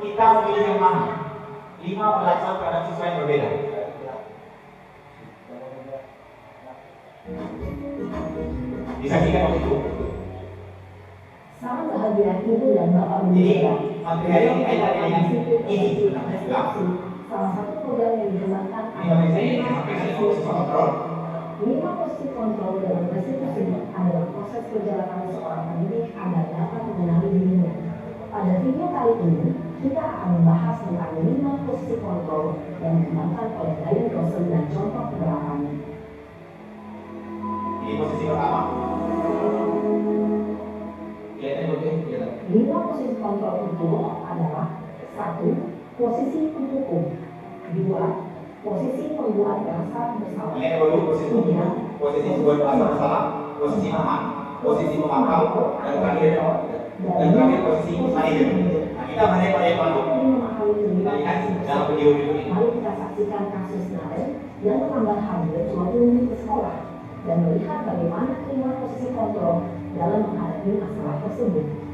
kita memilih yang mana? 5 perlakuan terhadap siswa yang berbeda. Disaksikan Bapak Ibu. Sama bahagia ibu dan bapak Jadi, berbeda. materi ini kaitannya dengan ini. Salah satu program yang dikembangkan Ini sampai saya posisi kontrol. 5 posisi kontrol dalam prinsip tersebut adalah proses perjalanan seorang pendidik agar dapat mengenali dirinya. Pada video kali ini, kita akan membahas tentang 5 posisi kontrol yang dikembangkan oleh Brian Rosen dan contoh penerapannya. Ini posisi pertama. Kelihatan lebih, kelihatan. 5 posisi kontrol itu adalah 1. Posisi pendukung. 2. Posisi pembuat rasa bersalah. Ingat dulu posisi sebuah rasa bersalah, posisi aman, posisi memantau, dan terakhir posisi manajer. Nah, kita manajer pada yang mana? Kita lihat dalam video ini. Mari kita saksikan kasus Naren yang menambah hadir 20 menit ke sekolah dan melihat bagaimana 5 posisi kontrol dalam menghadapi masalah tersebut.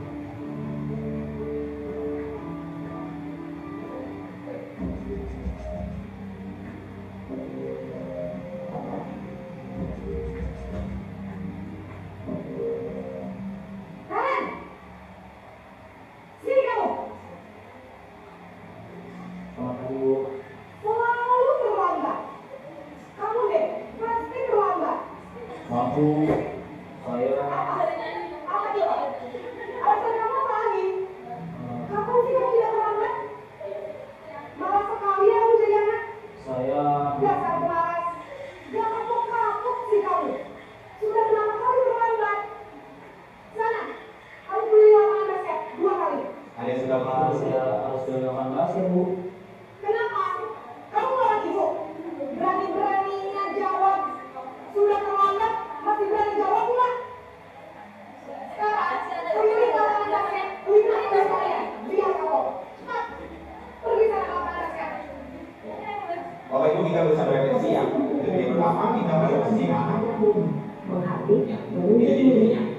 Bapak Ibu kita berusaha berefleksi ya. Jadi pertama kita pada posisi mana? Jadi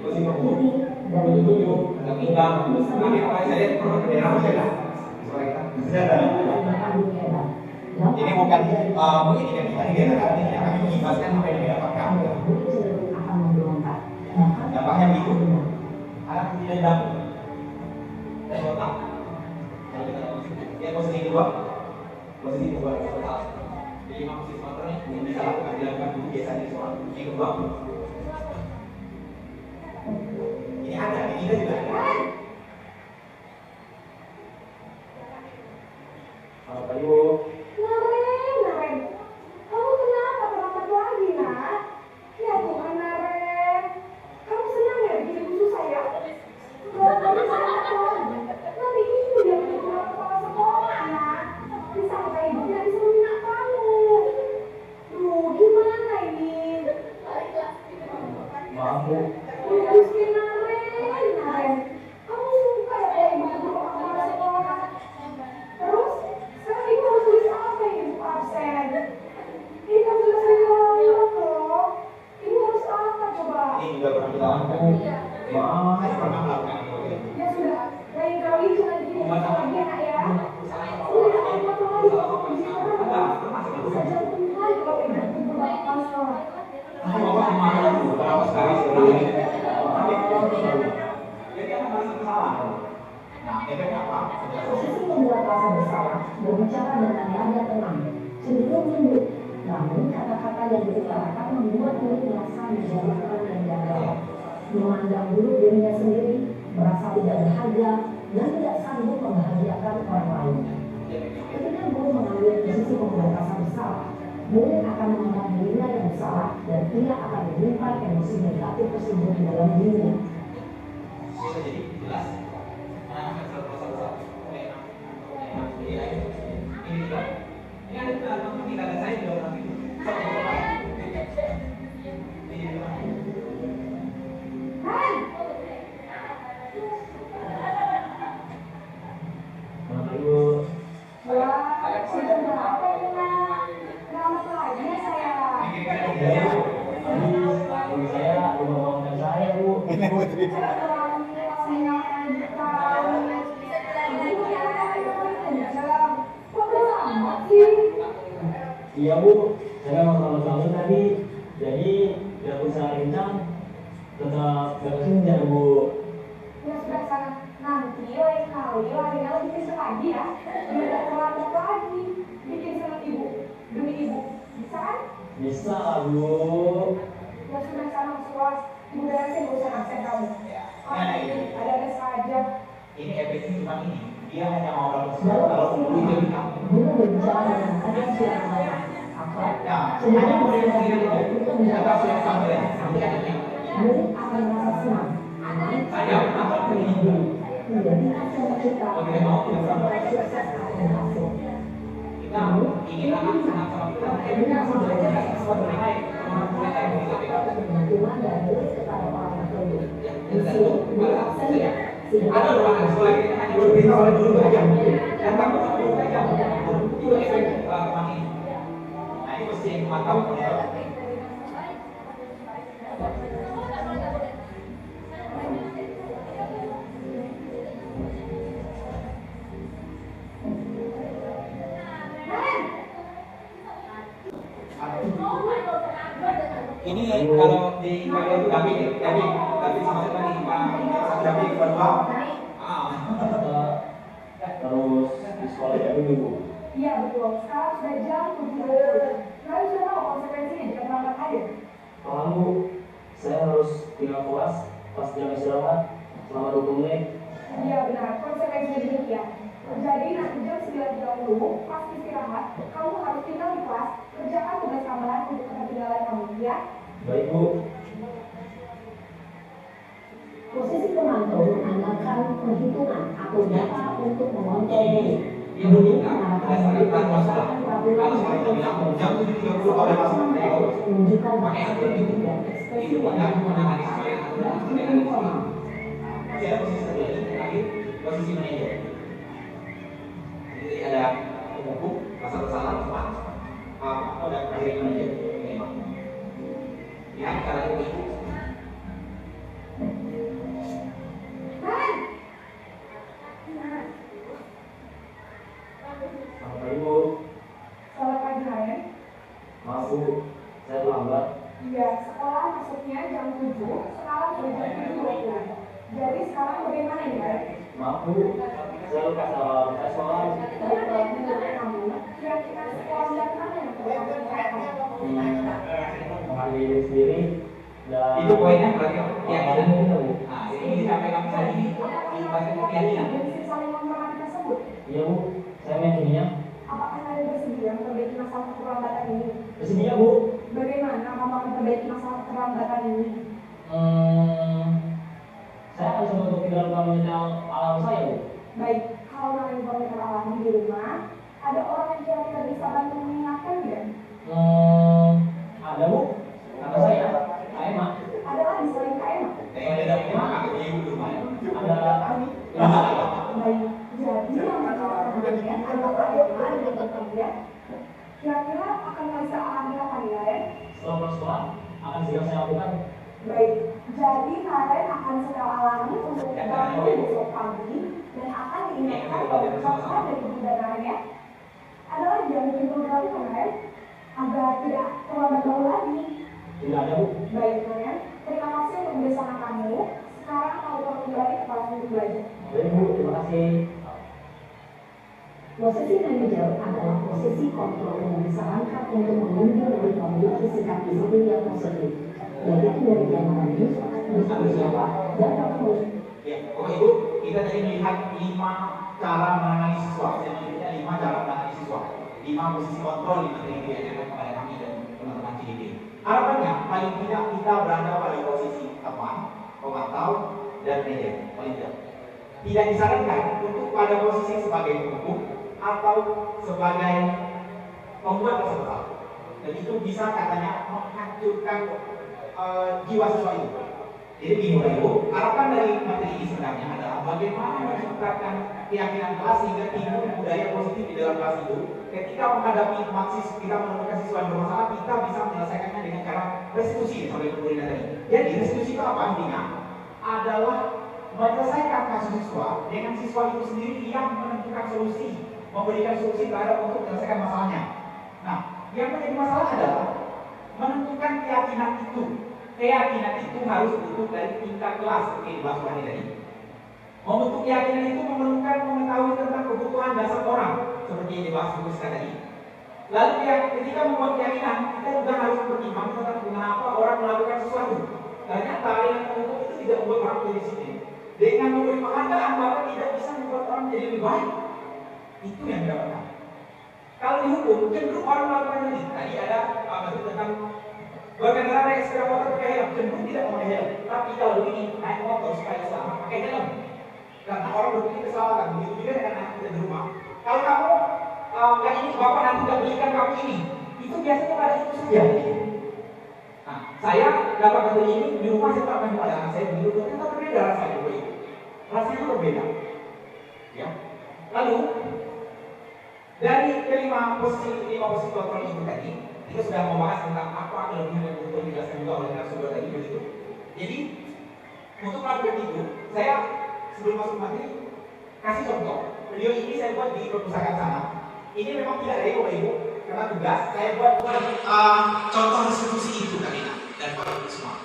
posisi pembunuh, tujuh, agak imbang. Nanti apa saya lihat perlu bendera masih ada. Suara kita. Ini bukan menginginkan kita kegiatan ini yang kami mengimbaskan apa yang didapatkan. Dampaknya begitu. Anak tidak dapat. Dan otak. Kalau kita lihat posisi kedua, posisi kedua total. Jadi posisi kontrolnya yang bisa dilakukan dulu biasanya seorang posisi kedua. Ini ada, di kita juga ada. Bapak Ibu. Naren, kamu kenapa terlambat lagi, nak? Ya Tuhan, Naren, kamu senang ya bikin ibu susah ya? Kamu sangat dong. Nanti ibu yang menjadi kepala sekolah, nak. Disangka ibu tidak bisa meminta kamu. Duh, gimana ini? Maaf Bu. Miskin Naren, kamu suka ya kalau ibu berdoa kepala sekolah? Terus, sekarang ibu harus tulis apa yang ibu absen? Ini kan sudah sering merasa bersalah. Nah, efeknya apa? Posisi membuat rasa bersalah berbicara dengan nada tenang, cenderung lembut. Namun kata-kata yang diutarakan membuat diri merasa dijauhkan dan gagal. Memandang buruk dirinya sendiri, merasa tidak berharga, dan tidak sanggup membahagiakan orang lain. Ketika guru mengambil posisi membuat rasa bersalah, murid akan menganggap dirinya yang bersalah dan ia akan menyimpan emosi negatif tersebut di dalam dirinya. Bisa jadi jelas. Ini juga. Ini ada teman kita saya juga nanti. Iya Bu, saya mau selamat bangun tadi, jadi biar usaha rincang tetap beresin ya Bu. Ya sudah sana, nanti lain kali larinya lebih kenceng lagi ya. Biar terlambat lagi, bikin senang ibu, demi ibu, bisa kan? Bisa lah Bu. Ya sudah sana masuk kelas, ibu beresin urusan absen kamu. Ada saja. Ini efeknya cuma ini. Dia hanya mau kalau itu jadi kamu. Guru berbicara dengan kadang siang malam. Ya, hanya boleh mengirim itu menjaga yang sampai nanti ada yang murid akan merasa senang, aman, saya akan menjadi acara kita. Oke, mau kita sukses akan berhasil. kita ingin anak senang sama kita. Kita Pengakuan dan murid kepada orang tertentu. Di sini murid absen ya. ada orang sekolah kita hanya berbicara oleh guru saja dan kamu sama guru saja itu efek teman ini. Nah ini mesti yang mantap. Ini kalau di kalian itu tapi sama siapa nih Pak David kedua. Terus di sekolah ya dulu. Iya betul. Sekarang sudah jam 7. Kalian sudah tahu konsekuensinya jika berangkat hadir. Paham Bu, saya harus tinggal kelas pas jam istirahat selama 20 menit. Iya benar, konsekuensinya demikian. Jadi nanti jam 9.30 pas istirahat, kamu harus tinggal di kelas, kerjakan tugas tambahan untuk ketinggalan kamu, ya? Baik Bu. Posisi pemantau mengandalkan perhitungan atau data untuk mengontrol diri. Dia meminta berdasarkan masalah. Kalau sekarang kita bilang jam 7.30 oleh masalah menunjukkan pakai aturan itu tidak menangani sesuai aturan sesuai dengan itu. Masih ada posisi satu lagi terakhir posisi manajer. Jadi ada pemukul rasa bersalah teman ada terakhir manajer. Lihat cara itu. Selamat pagi Bu. Selamat pagi Ryan. Maaf Bu, saya terlambat. Iya, sekolah masuknya jam 7, sekarang sudah jam 7.20. Jadi sekarang bagaimana ini Ryan? Maaf Bu, saya lupa salah saya sekolah. Baiklah, menurut kamu, kira-kira sekolah dan mana yang perlu kamu tingkatkan? Mengenali diri sendiri dan Itu poinnya berarti keyakinan keyakinan. kita Bu. Nah, ini disampaikan tadi bagian keyakinan. Prinsip saling menghormati tersebut. Iya Bu, saya meyakininya. Apakah kalian bersedia memperbaiki masalah keterlambatan ini? Bersedia Bu. Bagaimana kamu akan memperbaiki masalah keterlambatan ini? Saya akan coba untuk tidak lupa menyetel alarm saya Bu. Baik, kalau kalian monitor alarm di rumah, ada orang yang kira-kira bisa bantu mengingatkan tidak? Ada Bu, kata saya, Kak Emma. Ada lagi selain Kak Emma? Yang ada punya kakak ibu di rumah. Ada Baik, jadi yang menawarkan kalian adalah Kak Emma dengan bekerja. Kira-kira akan bisa ambil apa nih kalian? setelah pulang sekolah akan segera saya lakukan. Baik, jadi kalian akan setel alarm untuk bangun besok pagi dan akan diingatkan oleh kakak dan ibu dan kalian ya. Ada lagi yang mungkin perlu dilakukan kalian agar tidak terlambat bangun lagi. Tidak ada Bu. Baik kalian, terima kasih untuk bersama kamu. Sekarang mau kembali ke kelas untuk belajar. Baik Bu, terima kasih. Posisi manajer adalah posisi kontrol yang disarankan untuk memimpin dan memiliki sikap disiplin yang positif, yaitu dari yang menangis, bertanggung jawab, dan bertanggung. Ya, Bapak Ibu, kita tadi melihat 5 cara menangani siswa. Saya menyebutnya 5 cara menangani siswa. 5 posisi kontrol di materi yang diajarkan kepada kami dan teman-teman CDP. Harapannya paling tidak kita berada pada posisi teman, pemantau, dan manajer. Paling tidak. Tidak disarankan untuk pada posisi sebagai pendukung atau sebagai pembuat peserta. Dan itu bisa katanya menghancurkan jiwa siswa itu. Jadi begini Bapak Ibu, harapan dari materi ini sebenarnya adalah bagaimana menciptakan keyakinan kelas sehingga timbul budaya positif di dalam kelas itu. Ketika menghadapi maksis kita menemukan siswa yang bermasalah, kita bisa menyelesaikannya dengan cara restitusi sampai kemudian tadi. Jadi restitusi itu apa intinya? Adalah menyelesaikan kasus siswa dengan siswa itu sendiri yang menentukan solusi, memberikan solusi terhadap untuk menyelesaikan masalahnya. Nah, yang menjadi masalah adalah menentukan keyakinan itu. Keyakinan itu harus dibentuk dari tingkat kelas seperti dibahas tadi. Membentuk keyakinan itu memerlukan mengetahui tentang kebutuhan dasar orang seperti yang dibahas di buku tadi. Lalu ketika membuat keyakinan, kita juga harus bertimbang tentang mengapa orang melakukan sesuatu. Ternyata yang terbentuk itu tidak membuat orang menjadi disiplin. Dengan memberi penghargaan bahkan tidak bisa membuat orang menjadi lebih baik. Itu yang didapatkan. Kalau dihukum, cenderung orang melakukan ini. Tadi ada tentang berkendara naik sepeda motor pakai helm, cenderung tidak memakai helm. Tapi kalau ini naik motor supaya selamat pakai helm. Karena orang berpikir keselamatan. Begitu juga dengan anak kita di rumah. Kalau kamu nggak ini, bapak nanti nggak belikan kamu ini. Itu biasanya pada itu saja. Nah, saya dapat materi ini di rumah saya terapkan kepada anak saya begitu. Ternyata berbeda rasanya, Bu. Rasanya berbeda. Ya. Lalu dari kelima posisi kontrol itu tadi, kita sudah membahas tentang apa kelebihan yang betul dijelaskan juga oleh narasumber tadi begitu. Jadi untuk melakukan itu, saya sebelum masuk materi kasih contoh. Video ini saya buat di perpustakaan sana. Ini memang tidak dari Bapak Ibu, karena tugas saya buat contoh restitusi itu tadi dan Bapak Ibu semua.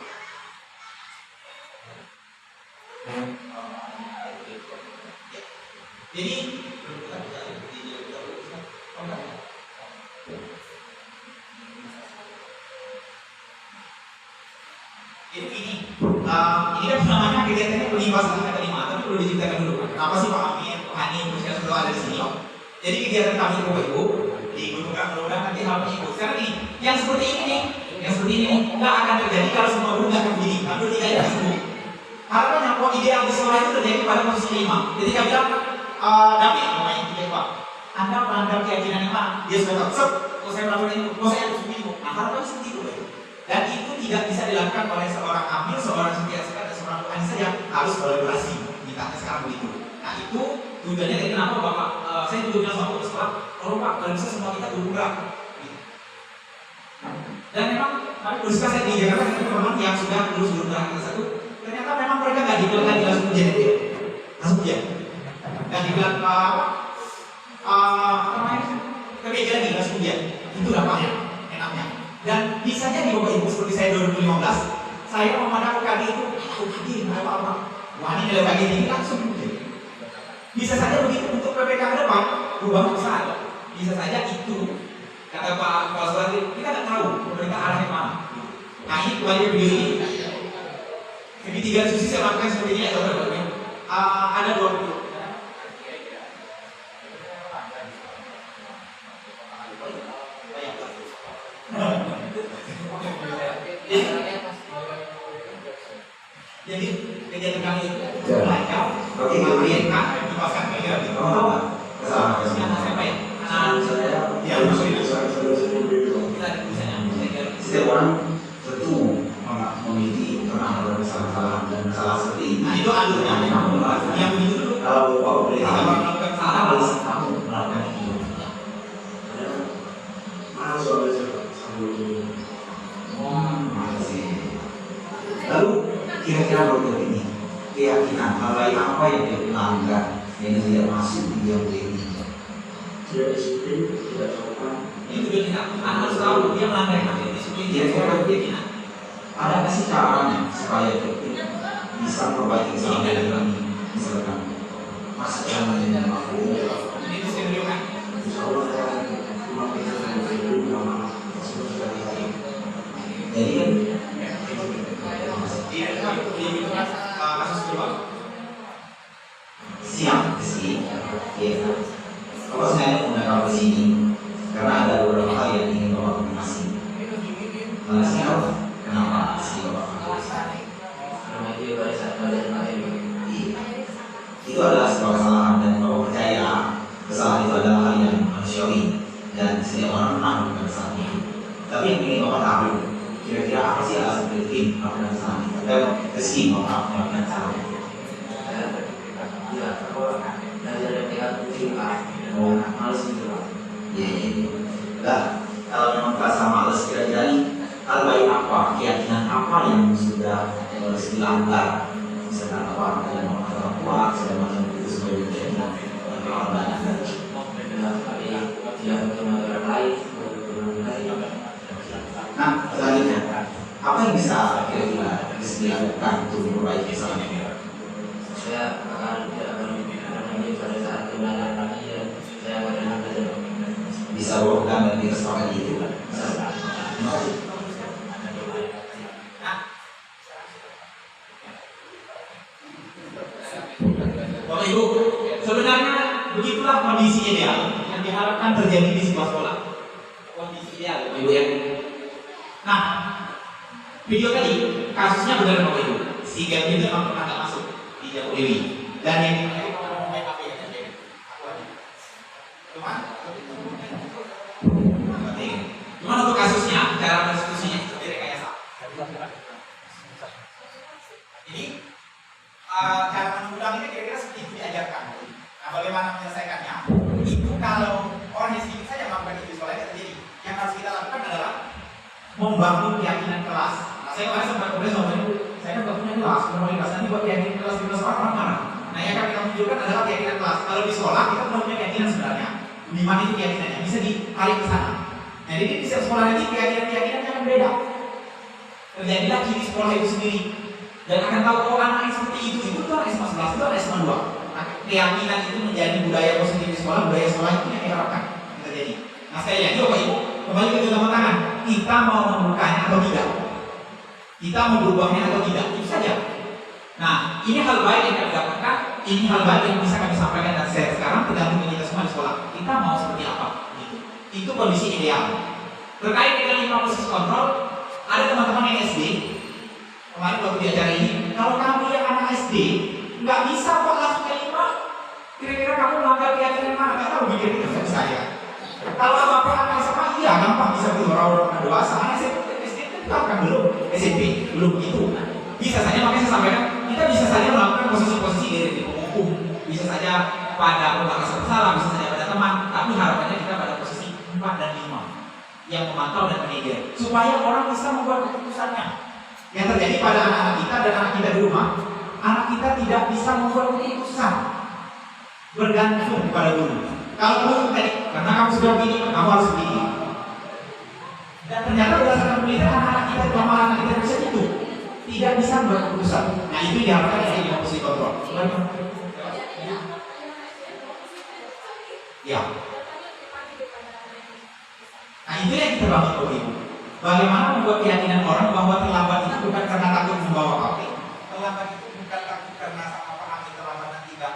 Jadi ini kan namanya kegiatannya pelibatan ada 5, tapi perlu diceritakan dulu. Kenapa sih Pak Amin, Pak Hani, saya sudah ada di sini? Jadi kegiatan kami Bapak Ibu diikutkan mudah-mudahan nanti hal ini. Sekarang nih, yang seperti ini nih, nggak akan terjadi kalau semua guru nggak akan begini. Kalau tidak ada semua. Harapannya kok ideal di sekolah itu terjadi pada posisi 5. Ketika bilang, David, namanya tiga Pak, Anda melanggar keyakinan yang mana? Dia sudah tahu, kalau saya melakukan ini, kalau saya harus begini. Nah, harapannya seperti itu. Dan itu tidak bisa dilakukan oleh seorang amil, seorang setiaska, dan seorang Tuhan saja harus kolaborasi. Kita sekarang begitu. Nah itu tujuannya dari kenapa Bapak saya juga bilang sama Bapak sekolah, kalau Pak kalau bisa semua kita bergerak. Dan memang kami berusaha saya di Jakarta dengan teman-teman yang sudah lulus bergerak kita satu. Ternyata memang mereka nggak dibilang di langsung ujian itu, langsung ujian. Dan dibilang apa namanya? Kerja lagi langsung ujian. Itu dampaknya, enaknya. Dan bisa jadi Bapak Ibu seperti saya 2015, saya memandang UKD itu, UKD apa-apa. Wah ini nilai UKD ini langsung ujian. Bisa saja begitu untuk PPK ke depan, berubah besar. Bisa saja itu, kata Pak Kepala Sekolah, kita nggak tahu pemerintah arahnya mana. Nah ini kembali video ini. Segitiga susi saya lakukan seperti ini atau berapa? Ada 20. Jadi kegiatan kami itu lancar, mengamankan, dipasang mereka di bawah. Siapa ya? Dia masuk di kita ada tulisannya. Setiap orang tentu memiliki pernah salah dan salah seperti ini. Nah itu alurnya yang begitu dulu. Kalau Bapak boleh melakukan salah, harus kamu melakukan itu. Mana soalnya sambil lalu kira-kira berikut ini keyakinan hal apa yang dia pelanggar yang tidak masuk di yang ini dia disiplin tidak sopan itu dia tidak anak harus tahu dia melanggar yang disiplin dia sopan keyakinan ada nggak sih caranya supaya bisa memperbaiki kesalahan yang kami misalkan masuk yang aku Ini skenario kan? jadi kan Kasus kedua. siap sih ya. Kalau saya menggunakan di sini karena ada beberapa hal yang ingin bapak konfirmasi. Alasannya apa? Kenapa sih bapak konfirmasi? Karena dia pada saat belajar materi. Itu adalah sebuah kesalahan dan bapak percaya kesalahan itu adalah hal yang manusiawi dan setiap orang pernah melakukan kesalahan itu. Tapi yang ingin bapak tahu, kira-kira apa sih alasan Rifki melakukan kesalahan itu? Dan Rizky melakukan kesalahan itu? Ya, kalau belajar dari pihak juga, males gitu lah. Iya. Nah, kalau memang terasa males, kira-kira hal baik apa, keyakinan apa yang sudah dilanggar? Misalkan apa yang mau orang kuat, segala macam itu sebagai keyakinan hal banyak tadi. Tapi tidak berkenan orang lain, Nah, selanjutnya, apa yang bisa kira-kira dilakukan untuk memperbaiki kesalahan ini? saya tidak akan mengalami pada saat kebenaran lagi dan saya akan belajar. Bisa bawakan dan diresponskan itu. Bapak Ibu, sebenarnya begitulah kondisi ideal yang diharapkan terjadi di sebuah sekolah. Kondisi ideal, Bapak Ibu ya. Nah, video tadi kasusnya benar Bapak Ibu. Si Gap itu memang pernah nggak masuk di Jawa Dewi. Dan yang cuman untuk kasusnya, cara konstitusinya itu direkayasa. Ini cara mengundang ini kira-kira seperti itu diajarkan. Nah, bagaimana menyelesaikannya? Itu kalau orang yang sedikit saja melakukan itu soalnya terjadi. Yang harus kita lakukan adalah membangun keyakinan kelas. Nah, saya kemarin sempat ngobrol sama ibu, saya kan gak punya kelas, membangun kelas nanti buat keyakinan kelas di kelas orang marah. Nah, yang akan kita tunjukkan adalah keyakinan kelas. Kalau di sekolah kita punya keyakinan sebenarnya. Di mana itu keyakinannya bisa ditarik ke sana. Nah, jadi di sekolah nanti keyakinan yang berbeda. Terjadilah di sekolah itu sendiri. Dan akan tahu oh anak yang seperti itu tuh anak SMA 11 itu anak SMA 2. Nah, keyakinan itu menjadi budaya positif di sekolah, budaya sekolah itu yang diharapkan terjadi. Nah, sekali lagi Bapak Ibu, kembali ke telapak tangan. Kita mau membukanya atau tidak? Kita mau berubahnya atau tidak? Itu saja. Nah, ini hal baik yang kami dapatkan. Ini hal baik yang bisa kami sampaikan dan saya sekarang tergantung kita semua di sekolah. Kita mau seperti apa? Gitu. Itu kondisi ideal. Terkait dengan 5 posisi kontrol, ada teman-teman yang SD. Kemarin waktu di acara ini, kalau kamu yang anak SD, nggak bisa kok langsung ke 5. Kira-kira kamu melanggar keyakinan mana? Nggak tahu mikir itu saya. Kalau apa anak SMA, iya gampang bisa tuh orang-orang dewasa. Anak SD itu kan belum SMP, belum begitu. Bisa saja makanya saya sampaikan, kita bisa saja melakukan posisi-posisi dari hukum, bisa saja pada pembatasan bersalah, bisa saja pada teman, tapi harapannya kita pada posisi 4 dan 5 yang memantau dan menegur, supaya orang bisa membuat keputusannya. Yang terjadi pada anak-anak kita dan anak kita di rumah, anak kita tidak bisa membuat keputusan bergantung kepada guru. Kalau guru tadi, karena kamu sudah begini, kamu harus begini. Dan ternyata berdasarkan penelitian anak-anak kita, terutama anak kita bisa itu tidak bisa membuat keputusan. Nah, itu diharapkan dari posisi kontrol. Ya. Nah, itu yang kita bangun Bapak Ibu. Bagaimana membuat keyakinan orang bahwa terlambat itu bukan karena takut membawa HP. Terlambat itu bukan takut karena sama pahami terlambat dan tidak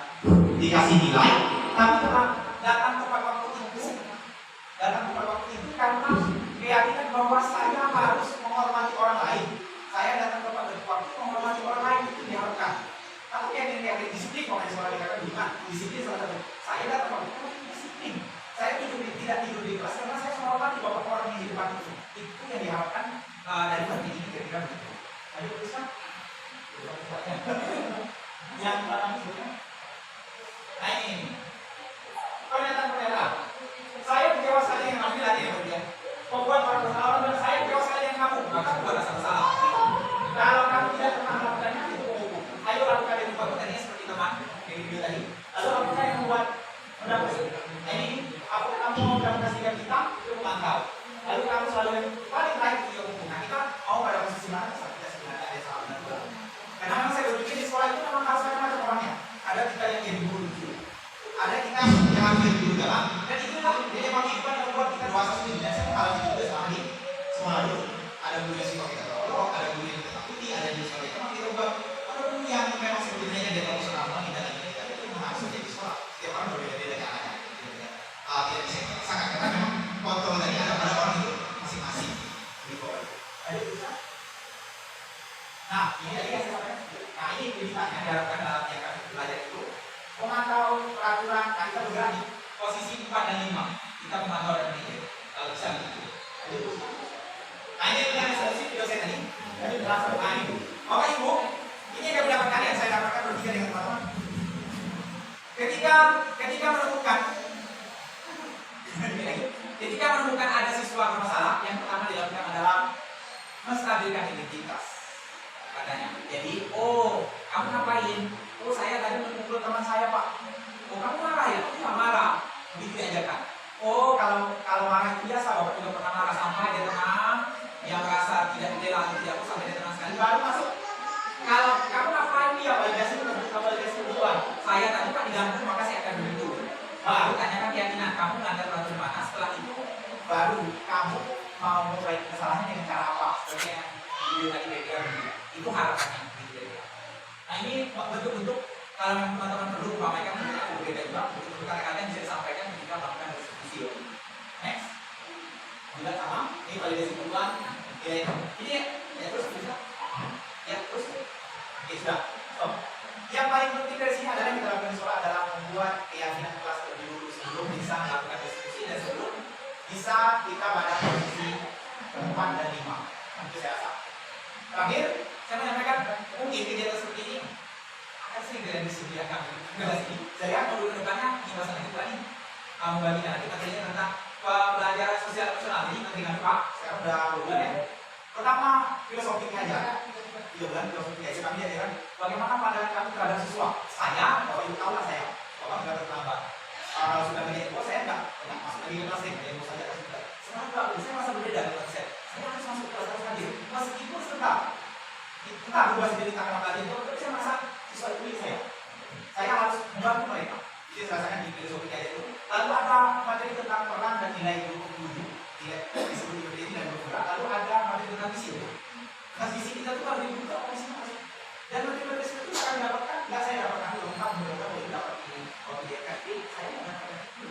dikasih nilai, tapi datang tepat waktu itu. Datang tepat waktu itu karena keyakinan bahwa saya harus menghormati orang lain. Saya datang tepat waktu menghormati orang lain itu diharapkan. Tapi keyakinan disiplin, makanya sekolah dikatakan bukan disiplin salah satu. Saya datang waktu disiplin. Saya tidak tidur di kelas karena saya menghormati bapak orang yang di depan itu. Itu yang diharapkan dari materi ini kira-kira begitu. Ayo teruskan. Yang nah ini pernyataan. Saya kecewa sekali dengan ambil lagi yang berdia. Membuat orang bersalah dan saya kecewa sekali dengan kamu. Maka aku ada salah. Kalau kamu tidak pernah melakukannya itu hukum. Ayo lakukan yang membuat tadi seperti teman yang video tadi. Lalu apakah yang membuat pendapat ini? Apakah kamu mau mendapatkan kita? Mantap. Lalu kamu selalu yang paling baik di hukum. Nah, kita mau pada posisi mana? Kita sebenarnya ada salah dan benar. Karena memang saya berpikir di ada guru yang suka kita tolong, ada guru yang kita takuti, ada yang suka kita kita buat, ada guru yang memang sebetulnya dia tahu selama kita dan kita itu harus menjadi sekolah. Setiap orang berbeda-beda caranya. Tidak bisa sangat karena memang kontrol dari ada pada orang itu masing-masing. Ada bisa. Nah, ini tadi yang saya sampaikan. Nah, ini pilihannya diharapkan dalam yang kami belajar itu memantau peraturan. Nah, kita bergerak di posisi 4 dan 5. Kita memantau dan melihat kalau bisa begitu. Nah, ini yang solusi video saya tadi. Tadi berlangsung. Nah, itu. Bapak Ibu, ini yang mendapatkan yang saya dapatkan bertiga dengan teman-teman. Ketika menemukan ada siswa bermasalah, yang pertama dilakukan adalah menstabilkan identitas. Katanya. Jadi, oh, kamu ngapain? Oh, saya tadi mengumpul teman saya, Pak. Oh, kamu marah ya? Aku nggak marah. Begitu diajarkan. Oh, kalau marah itu biasa, Bapak juga pernah marah sampai dia tenang, yang merasa tidak dibela atau tidak usah dia tenang sekali. Baru masuk. Kalau kamu ngapain dia? Validasi kebutuhan. Saya tadi Pak diganggu, maka saya akan begitu. Baru tanyakan keyakinan kamu melanggar peraturan mana. Setelah itu, baru kamu mau memperbaiki kesalahannya dengan cara apa? Seperti yang video tadi kira-kira begitu. Itu harapannya. Nah, ini bentuk-bentuk kalau teman-teman perlu memamerkan berbeda juga, bentuk-bentuk kata-kata yang bisa disampaikan ketika melakukan diskusi. Next, juga sama. Ini validasi kebutuhan. Ini ya terus bisa. Ya terus. Oke, sudah. So, yang paling penting dari sini adalah kita lakukan di sekolah adalah membuat keyakinan kelas terlebih dulu sebelum bisa melakukan diskusi dan sebelum bisa kita pada posisi 4 dan 5. Itu saya rasa. Terakhir, saya menyampaikan mungkin kegiatan seperti ini akan sering disediakan kelas ini. Saya modul kedepannya di masa itu lagi membagikan nanti materinya tentang pembelajaran sosial emosional. Jadi nanti kami Pak, sekarang udah bulan ya. Pertama filosofi aja. 3 bulan filosofi aja kami ajarkan bagaimana pandangan kami terhadap siswa. Saya, Bapak Ibu tahu lah saya, Bapak sudah terlambat. Kalau sudah menjadi bos saya enggak masuk lagi ke kelas ini, jadi bos saja kasih kita. Sekarang Pak, saya merasa berbeda dengan saya. Saya harus masuk kelas terus hadir, meskipun sebentar. Entah berubah sendiri tangan lagi itu, tapi saya merasa siswa itu milik saya. Saya harus membantu mereka. Jadi saya rasakan di filosofi aja itu. Lalu ada materi tentang peran dan nilai guru guru, disebut ini dan bergerak. Lalu ada materi tentang visi. Nah, visi kita itu kalau dibuka apa sih? Dan materi itu akan didapatkan, nggak saya dapatkan dulu, benar-benar boleh dapat ini. Kalau dia kasih, saya mengatakan itu.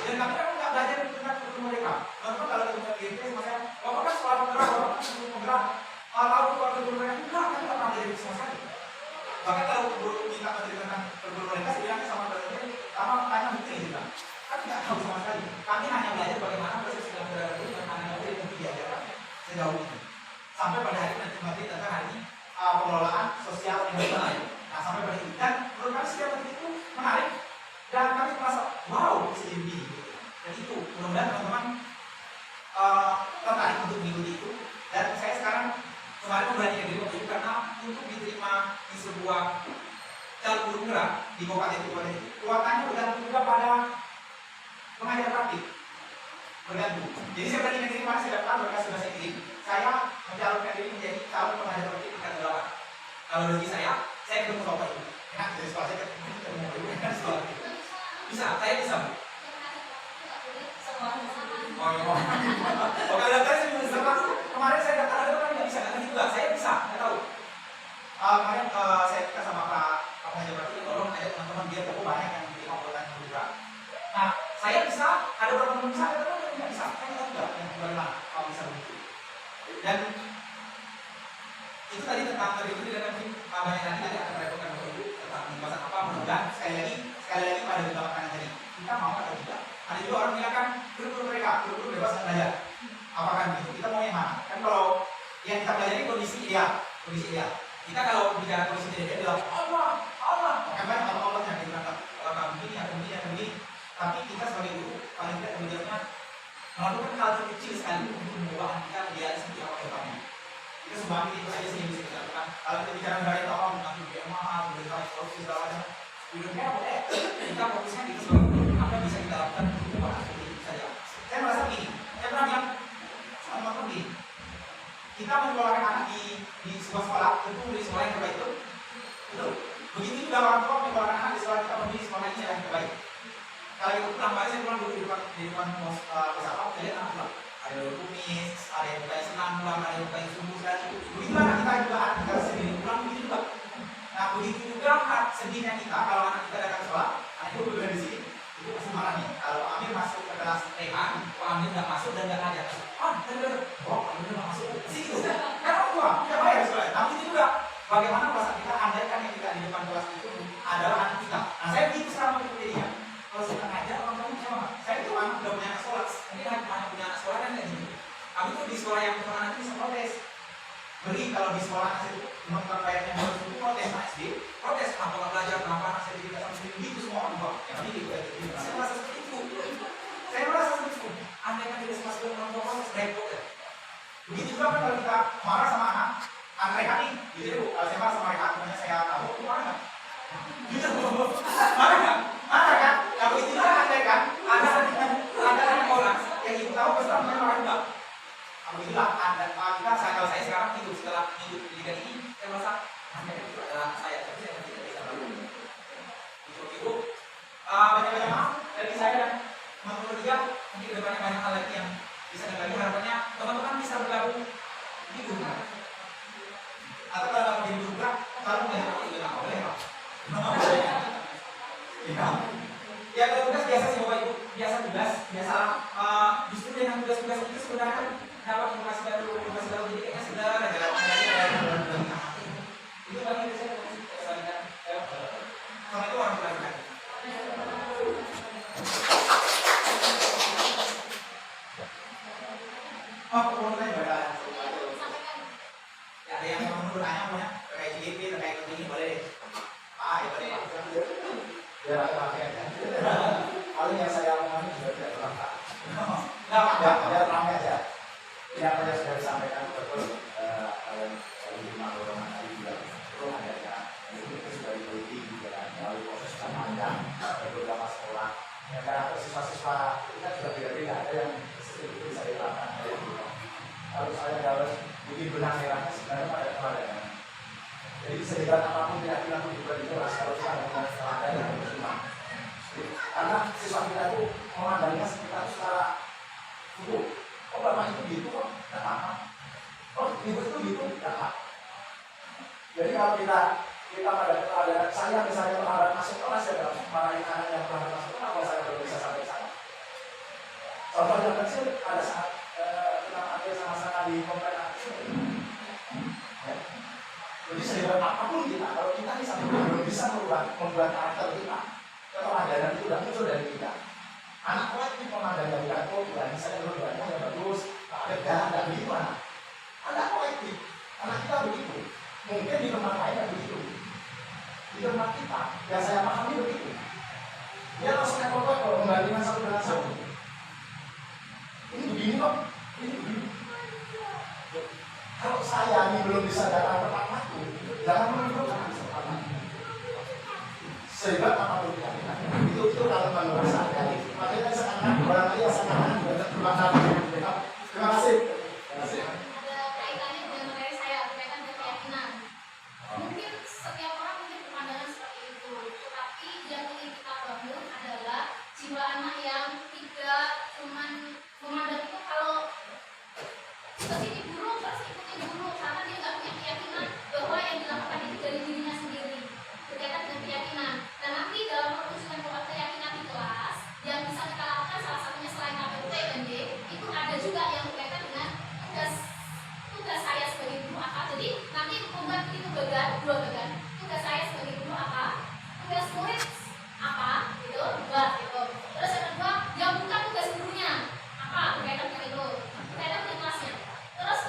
Dan kami kan nggak belajar tentang guru mereka. Lalu kalau kita lihat, misalnya, bapak kan sekolah penggerak, bapak kan guru penggerak. Kalau keluarga guru mereka enggak, kan nggak pernah jadi sama sekali. Bahkan kalau guru kita materi tentang guru mereka, saya bilangnya sama dosennya, sama tanya bukti juga. Kan nggak tahu sama sekali. Kami hanya belajar bagaimana proses dalam berada guru dan mana materi yang diajarkan sejauh ini. Sampai pada hari nanti materi tentang hari ini pengelolaan sosial emosional. Nah, sampai pada ini dan menurut kami setiap materi itu menarik dan kami merasa wow bisa jadi begini. Dan itu mudah-mudahan teman-teman tertarik untuk mengikuti itu. Dan saya sekarang kemarin memberanikan diri waktu itu karena untuk diterima di sebuah calon guru penggerak di kabupaten itu kuatannya bergantung juga pada pengajar praktik bergantung. Jadi saya beranikan diri kemarin saya daftar berkas sudah saya kirim. Saya mencalonkan diri menjadi calon pengajar praktik tingkat 8. Kalau rezeki saya ketemu bapak ibu. Enak dari sekolah saya ketemu bapak ibu kan sekolah. Bisa, saya bisa. Oh ya, oke daftar saya belum bisa. Kemarin saya daftar ada orang yang bisa, nanti juga saya bisa, nggak tahu. Kemarin saya minta sama Pak pengajar praktik, tolong ajak teman-teman biar aku banyak yang diterima anggota yang bergerak. Nah, saya bisa, ada beberapa teman bisa, ada teman yang nggak bisa. Saya nggak tahu juga yang bagaimana kalau bisa begitu. Dan itu tadi tentang itu tidak nanti banyak nanti akan merepotkan Bapak Ibu tentang pembahasan apa. Mudah-mudahan sekali lagi pada beberapa kali tadi kita mau atau tidak. Ada juga orang bilang kan guru-guru mereka, guru-guru bebas belajar. Apakah begitu? Kita mau yang mana? Kan kalau yang kita pelajari kondisi ideal. Kita kalau bicara kondisi ideal, bilang Allah, kan banyak Allah yang kita kata kalau kamu begini. Tapi kita sebagai guru paling tidak kemudiannya melakukan hal terkecil sekali untuk mengubah kita ideal seperti apa depannya. Kita semua itu aja sih yang bisa kita lakukan. Kalau kita bicara dari orang nanti biaya mahal, berikan solusi segala macam. Hidupnya boleh. Kita fokusnya di sesuatu apa yang bisa kita lakukan untuk mengubah seperti itu saja. Saya merasa begini. Saya pernah bilang sama begini. Kita mengeluarkan anak di sebuah sekolah, tentu di sekolah yang terbaik itu. Betul. Begitu juga orang tua mengeluarkan anak di sekolah kita memilih sekolah ini yang terbaik. Kalau itu pulang, saya pulang dulu di depan pesawat, saya lihat anak pulang. Ada yang kumis, ada yang mulai senang. pulang ada yang paling sungguh sekali. Begitulah kita juga kita sendiri pulang begitu juga. Nah begitu juga sedihnya kita kalau anak kita datang sekolah, anak itu berbeda di sini, itu pasti marah nih. Kalau Amir masuk ke kelas Rehan, kok Amir nggak masuk dan nggak ngajak, Amir nggak masuk, sih gitu. Kan orang tua, kita bayar sekolah. Tapi itu juga bagaimana perasaan kita andaikan yang kita di depan kelas itu adalah anak kita. Nah saya begitu selama itu jadinya. Kalau saya ngajar orang tua sama, saya itu anak udah punya anak sekolah, ini anak punya anak sekolah kan kayak gitu. Tapi itu di sekolah yang teman anak bisa protes. Beri kalau di sekolah anak itu teman-teman kayaknya harus itu protes anak SD, protes kenapa nggak belajar, kenapa anak saya tidak sama sendiri gitu semua orang tua. Yang ini gitu. Saya merasa seperti itu. Saya merasa seperti itu. Anda kan tidak sama sekali orang tua protes repot ya. Begitu juga kan kalau kita marah sama anak Rehan nih, gitu kalau saya marah sama Rehan, makanya saya tahu itu marah nggak? Gitu, marah nggak? Marah kan? Kalau itu juga andai kan ada anak orang yang ibu tahu pasti namanya marah juga. Alhamdulillah anda kalau saya sekarang hidup setelah hidup pendidikan ini saya merasa anda itu adalah saya tapi saya tidak bisa bangun itu banyak maaf dari saya dan teman-teman juga mungkin ada banyak hal lagi yang bisa berbagi. Harapannya teman-teman bisa bergabung di rumah atau kalau di rumah kalau nggak seperti itu nggak boleh pak ya kalau tugas biasa sih bapak ibu biasa justru dengan tugas-tugas itu sebenarnya dapat informasi baru jadi kayaknya sudah ada jalan itu bagi saya sama itu orang belajar. Mau tanya pada ya ada yang mau bertanya punya terkait GDP terkait ini boleh ya boleh ya paling yang saya omongin juga tidak terangkat nggak ramai aja. Ini apa yang sudah disampaikan betul dari lima golongan tadi juga betul adanya itu sudah diteliti juga melalui proses yang panjang beberapa sekolah. Ya karena siswa-siswa kita juga beda-beda, ada yang sedikit bisa diterapkan, ada yang tidak. Kalau saya harus bikin benang merahnya sebenarnya pada teladan. Jadi sehebat apapun keyakinan juga jelas kalau kita dengan teladan yang berjumlah. Karena siswa kita itu memandangnya kita secara utuh. Oh bapak itu gitu kok, tidak apa-apa. Oh ibu itu gitu, tidak apa. Jadi kalau kita pada keadaan saya misalnya terlambat masuk kelas ya dalam marahin anak yang terlambat masuk kelas, kalau saya belum bisa sampai sana. Contoh yang kecil ada saat kita ambil sama-sama di komplek aktif. Jadi sehebat apapun kita, kalau kita ini sampai belum bisa membuat karakter kita, keteladanan itu sudah muncul dari kita. Anak wajib memandang dari kartu, dan misalnya dulu yang bagus, ada dan begitu anak wajib, anak kita begitu. Mungkin di tempat lain tidak begitu. Di tempat kita, yang saya pahami begitu. Dia langsung ekor kalau membandingkan satu dengan satu. Ini begini kok, ini begini. Kalau saya ini belum bisa datang tepat waktu, jangan menunjukkan tepat waktu. Sehebat apapun kita itu kalau menurut saya. Makanya sekarang barangkali yang sekarang juga terlalu. Terima kasih. Ada kaitannya dengan materi saya, berkaitan dengan keyakinan. Mungkin setiap orang punya pandangan seperti itu, tetapi yang ingin kita bangun adalah jiwa anak yang tidak cuman memandang itu kalau kesini guru terus ikutin guru karena dia nggak punya keyakinan bahwa yang dilakukan itu dari dirinya sendiri, berkaitan dengan keyakinan. Dan nanti dalam pertunjukan keyakinan di kelas yang bisa kita lakukan salah satunya selain KPUT dan D itu ada juga yang berkaitan dengan tugas saya sebagai guru apa. Jadi nanti membuat itu dua bagian. Tugas saya sebagai guru apa, tugas murid apa gitu, gitu. Terus yang kedua yang bukan tugas gurunya apa, berkaitan dengan itu, berkaitan dengan kelasnya. Terus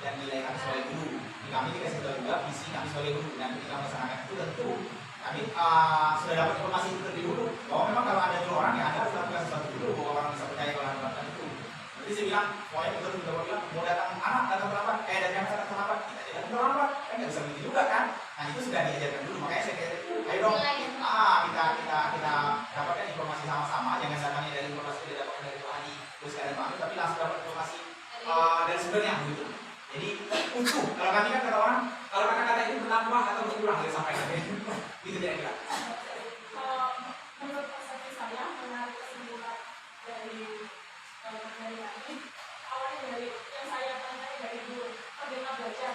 dan nilai kami sebagai guru. Di kami dikasih tahu juga visi kami sebagai guru, dan ketika melaksanakan itu tentu kami sudah dapat informasi itu terlebih dulu bahwa memang kalau ada dua orang ya Anda harus lakukan sesuatu dulu bahwa orang bisa percaya kalau Anda melakukan itu. Jadi saya bilang, pokoknya kita sudah bilang mau datang anak datang terlambat, datang terlambat, kita tidak terlambat, kan nggak bisa begitu juga kan? Nah itu sudah diajarkan dulu, makanya saya kira ayo dong, kita dapatkan informasi sama-sama, jangan sampai dari informasi tidak dapatkan dari Pak Adi, terus kalian Pak Adi, tapi langsung dapat informasi dari sumbernya begitu. Jadi utuh. Kalau kami kan kata orang, kalau kata-kata itu bertambah atau berkurang dari sampaikan, gitu kira-kira. Menurut persepsi saya menarik kesimpulan dari kami awalnya dari yang saya pelajari dari dulu Merdeka Belajar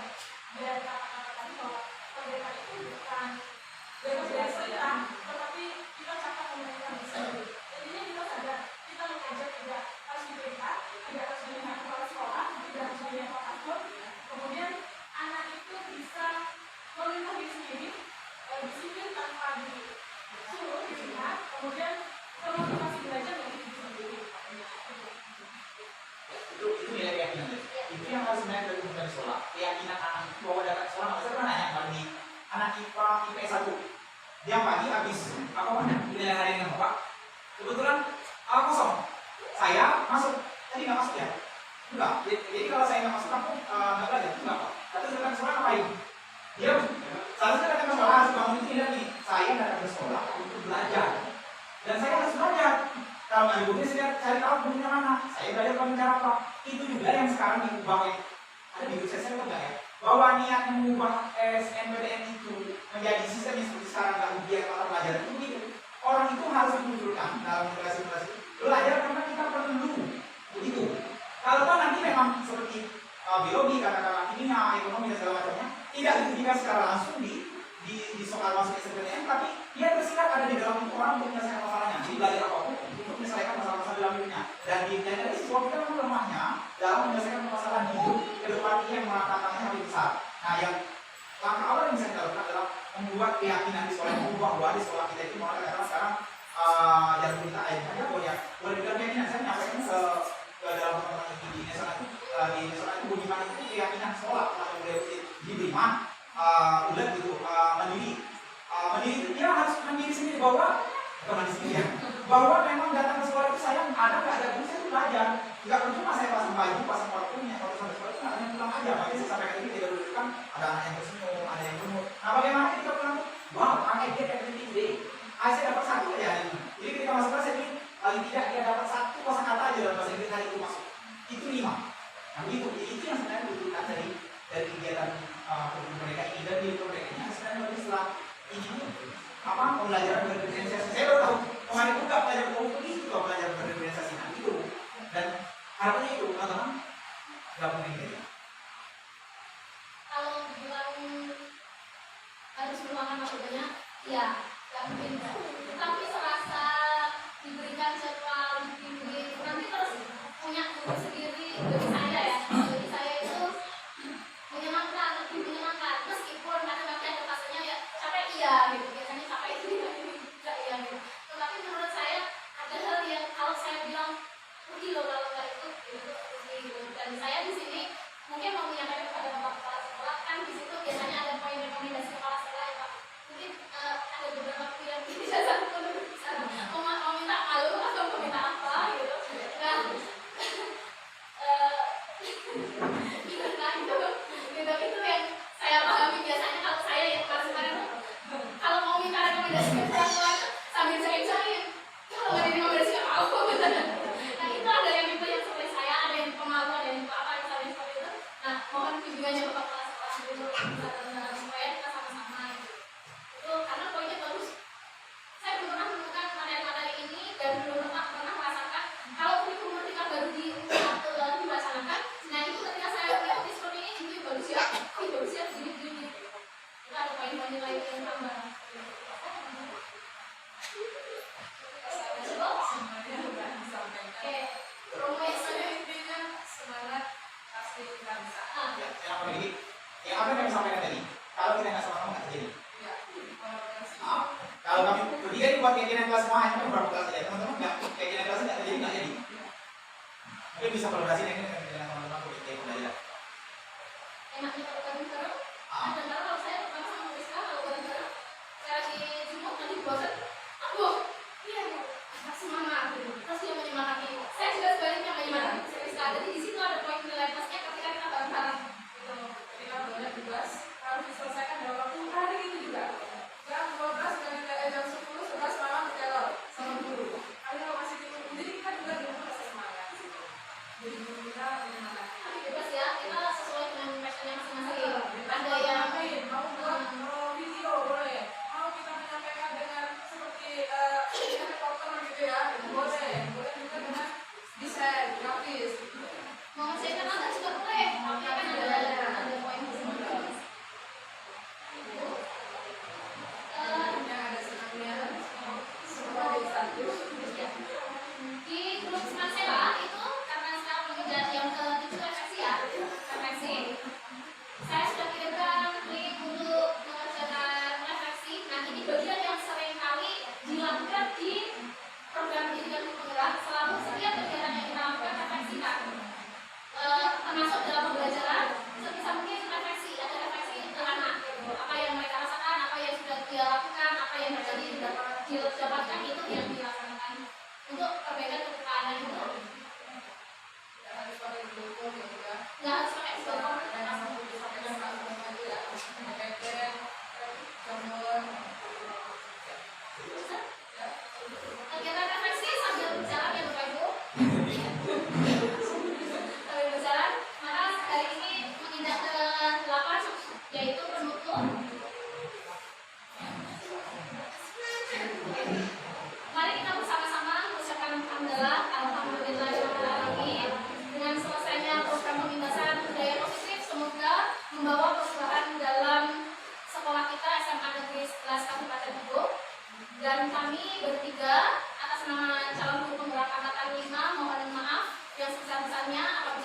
dan kata-kata tadi bahwa merdeka itu bukan bebas dari perintah, tetapi kita cakap memerintah sendiri. Jadinya kita sadar kita mengajar tidak harus diperintah, tidak harus dilihat kepala sekolah, tidak harus dilihat Pak Asbor. Kemudian anak itu bisa memerintah diri sendiri, disiplin tanpa disuruh dilihat, kemudian termotivasi belajar dari diri sendiri. Itu nilai keyakinan. Itu yang harus sebenarnya dari bukan sekolah. Keyakinan anak itu bahwa datang sekolah, saya pernah nanya bagi anak IPA IPS 1. Dia pagi habis apa nilai hari dengan Bapak. Kebetulan kosong. Saya masuk. Tadi nggak masuk ya? Enggak. Jadi kalau saya nggak masuk aku nggak belajar. Enggak Pak. Tapi datang sekolah ngapain? Dia seharusnya datang ke sekolah harus bangun itu nih. Saya datang ke sekolah untuk belajar. Dan saya harus belajar. Kalau nggak dibunuh, saya cari tahu bukunya mana. Saya belajar dengan cara apa. Itu juga yang sekarang diubah ya. Ada di grup saya enggak ya? Bahwa niat mengubah SNMPTN itu menjadi sistem yang seperti sekarang nggak ujian mata pelajaran itu begitu. Orang itu harus dimunculkan dalam generasi-generasi belajar karena kita perlu begitu. Kalau nanti memang seperti biologi, katakanlah kimia, ekonomi dan segala macamnya tidak diujikan secara langsung di soal masuk SNMPTN, tapi dia tersirat ada di dalam orang untuk menyelesaikan masalahnya. Jadi belajar apapun untuk menyelesaikan masalah-masalah dalam hidupnya. Dan dari siswa kita memang lemahnya dalam menyelesaikan permasalahan hidup ke depan ini yang tantangannya lebih besar. Nah, yang langkah awal yang bisa kita lakukan adalah membuat keyakinan di sekolah, membuat bahwa di sekolah kita itu mulai karena sekarang jangan kita aja bahwa ya boleh dibilang keyakinan saya menyampaikan ke dalam teman-teman di nasional itu bagaimana itu keyakinan sekolah kalau boleh diberikan udah gitu mandiri itu dia harus mandiri sendiri bahwa memang datang ke sekolah itu saya ada nggak ada guru saya itu belajar nggak percuma saya pasang baju pasang parfumnya kalau sampai sekolah itu hanya pulang aja makanya saya sampaikan ini tidak dulu kan ada anak yang tersenyum ada yang gemuk nah bagaimana kita pulang wow pakai dia kayak gini saya dapat satu aja hari ini jadi ketika masuk kelas saya ini paling tidak dia dapat satu kosakata aja dalam bahasa Inggris hari itu masuk itu 5 nah itu yang sebenarnya dibutuhkan dari kegiatan mereka ini dan di mereka ini sebenarnya lebih setelah ini apa pembelajaran berdifferensiasi saya baru tahu kemarin juga belajar begitu juga pelajaran berdifferensiasi nah itu dan harapannya itu teman-teman nggak mungkin gitu kalau dibilang harus meluangkan waktu banyak ya nggak mungkin tapi serasa diberikan jadwal tinggi nanti terus punya guru sendiri bagi saya ya bagi saya itu menyenangkan lebih menyenangkan meskipun kadang-kadang ada fasenya ya capek iya gitu biasanya capek itu tidak iya gitu tetapi menurut saya ada hal yang kalau saya bilang rugi loh kalau nggak ikut gitu rugi gitu dan saya di sini mungkin mau menyampaikan kepada bapak kepala sekolah kan di situ biasanya ada poin rekomendasi kepala sekolah ya pak mungkin ada beberapa yang tidak satu bisa mau minta malu atau mau minta apa gitu nah itu yang saya pahami biasanya kalau saya yang kemarin kalau mau minta rekomendasi ke orang sambil cari-cari kalau nggak direkomendasi nggak mau nah itu ada yang tipe yang seperti saya ada yang pemalu ada yang apa misalnya seperti itu nah mohon kunjungannya bapak kepala sekolah dulu supaya kita sama-sama itu karena poinnya bagus saya belum pernah menemukan materi-materi ini dan belum pernah merasakan kalau kurikulum merdeka baru diwacanakan nah itu ketika saya lihat seperti ini itu bagus ya gini itu ada poin-poin lain yang tambah yang apa yang disampaikan tadi kalau kita nggak sama-sama nggak terjadi kalau kami bertiga ini buat keyakinan kelas semua hanya beberapa kelas saja teman-teman nggak keyakinan kelas nggak terjadi nggak jadi mungkin bisa kolaborasi dengan teman-teman untuk kita belajar enaknya kalau bareng-bareng. Kadang kalau saya pertama sama Rizka kalau bareng-bareng, saya lagi jumuk nanti bosan, aduh, iya nggak semangat gitu. Terus dia menyemangati, saya juga sebaliknya menyemangati Rizka. Jadi di situ ada poin nilai plusnya ketika kita bareng-bareng. Gitu. Ketika banyak tugas harus diselesaikan dalam waktu hari itu juga. Jam 12 dan jam 10, 11 malam berjalan sama guru. Kalau masih tidur sendiri kita juga di rumah masih semangat. Jadi guru kita menyemangati. Tapi bebas ya, kita sesuai dengan passionnya masing-masing. Ada yang mau buat video boleh, mau kita menyampaikan dengan seperti reporter gitu ya, boleh juga dengan desain grafis. Mau ngerjain apa juga boleh, tapi kan ada poin masing-masing. Yang ada senangnya semua dari satu. Di grup Smansela itu karena sekarang udah yang ke-7 refleksi ya, refleksi. Saya sudah kirimkan link untuk mengerjakan refleksi. Nah ini bagian yang sering kali dilakukan di program pendidikan penggerak. Selalu setiap kegiatan yang kita lakukan refleksikan. Termasuk dalam pembelajaran, sebisa mungkin refleksi, ada refleksi ke anak. Apa yang mereka rasakan, apa yang sudah dia lakukan, apa yang terjadi didapatkan itu yang dilaksanakan untuk perbaikan kepekaan itu. Tidak harus pakai buku juga. Nggak harus pakai buku. Kegiatan refleksi sambil berjalan ya Bapak Ibu. Sambil berjalan, maka hari ini menginjak ke 8 yaitu penutup. Mari kita bersama-sama mengucapkan alhamdulillahirobbilalamin. Dengan selesainya program pembebasan budaya positif, semoga membawa perubahan dalam sekolah kita SMA Negeri 11 Kabupaten Ubud. Dan kami bertiga atas nama calon guru penggerak angkatan 5 mohon maaf yang sebesar-besarnya apabila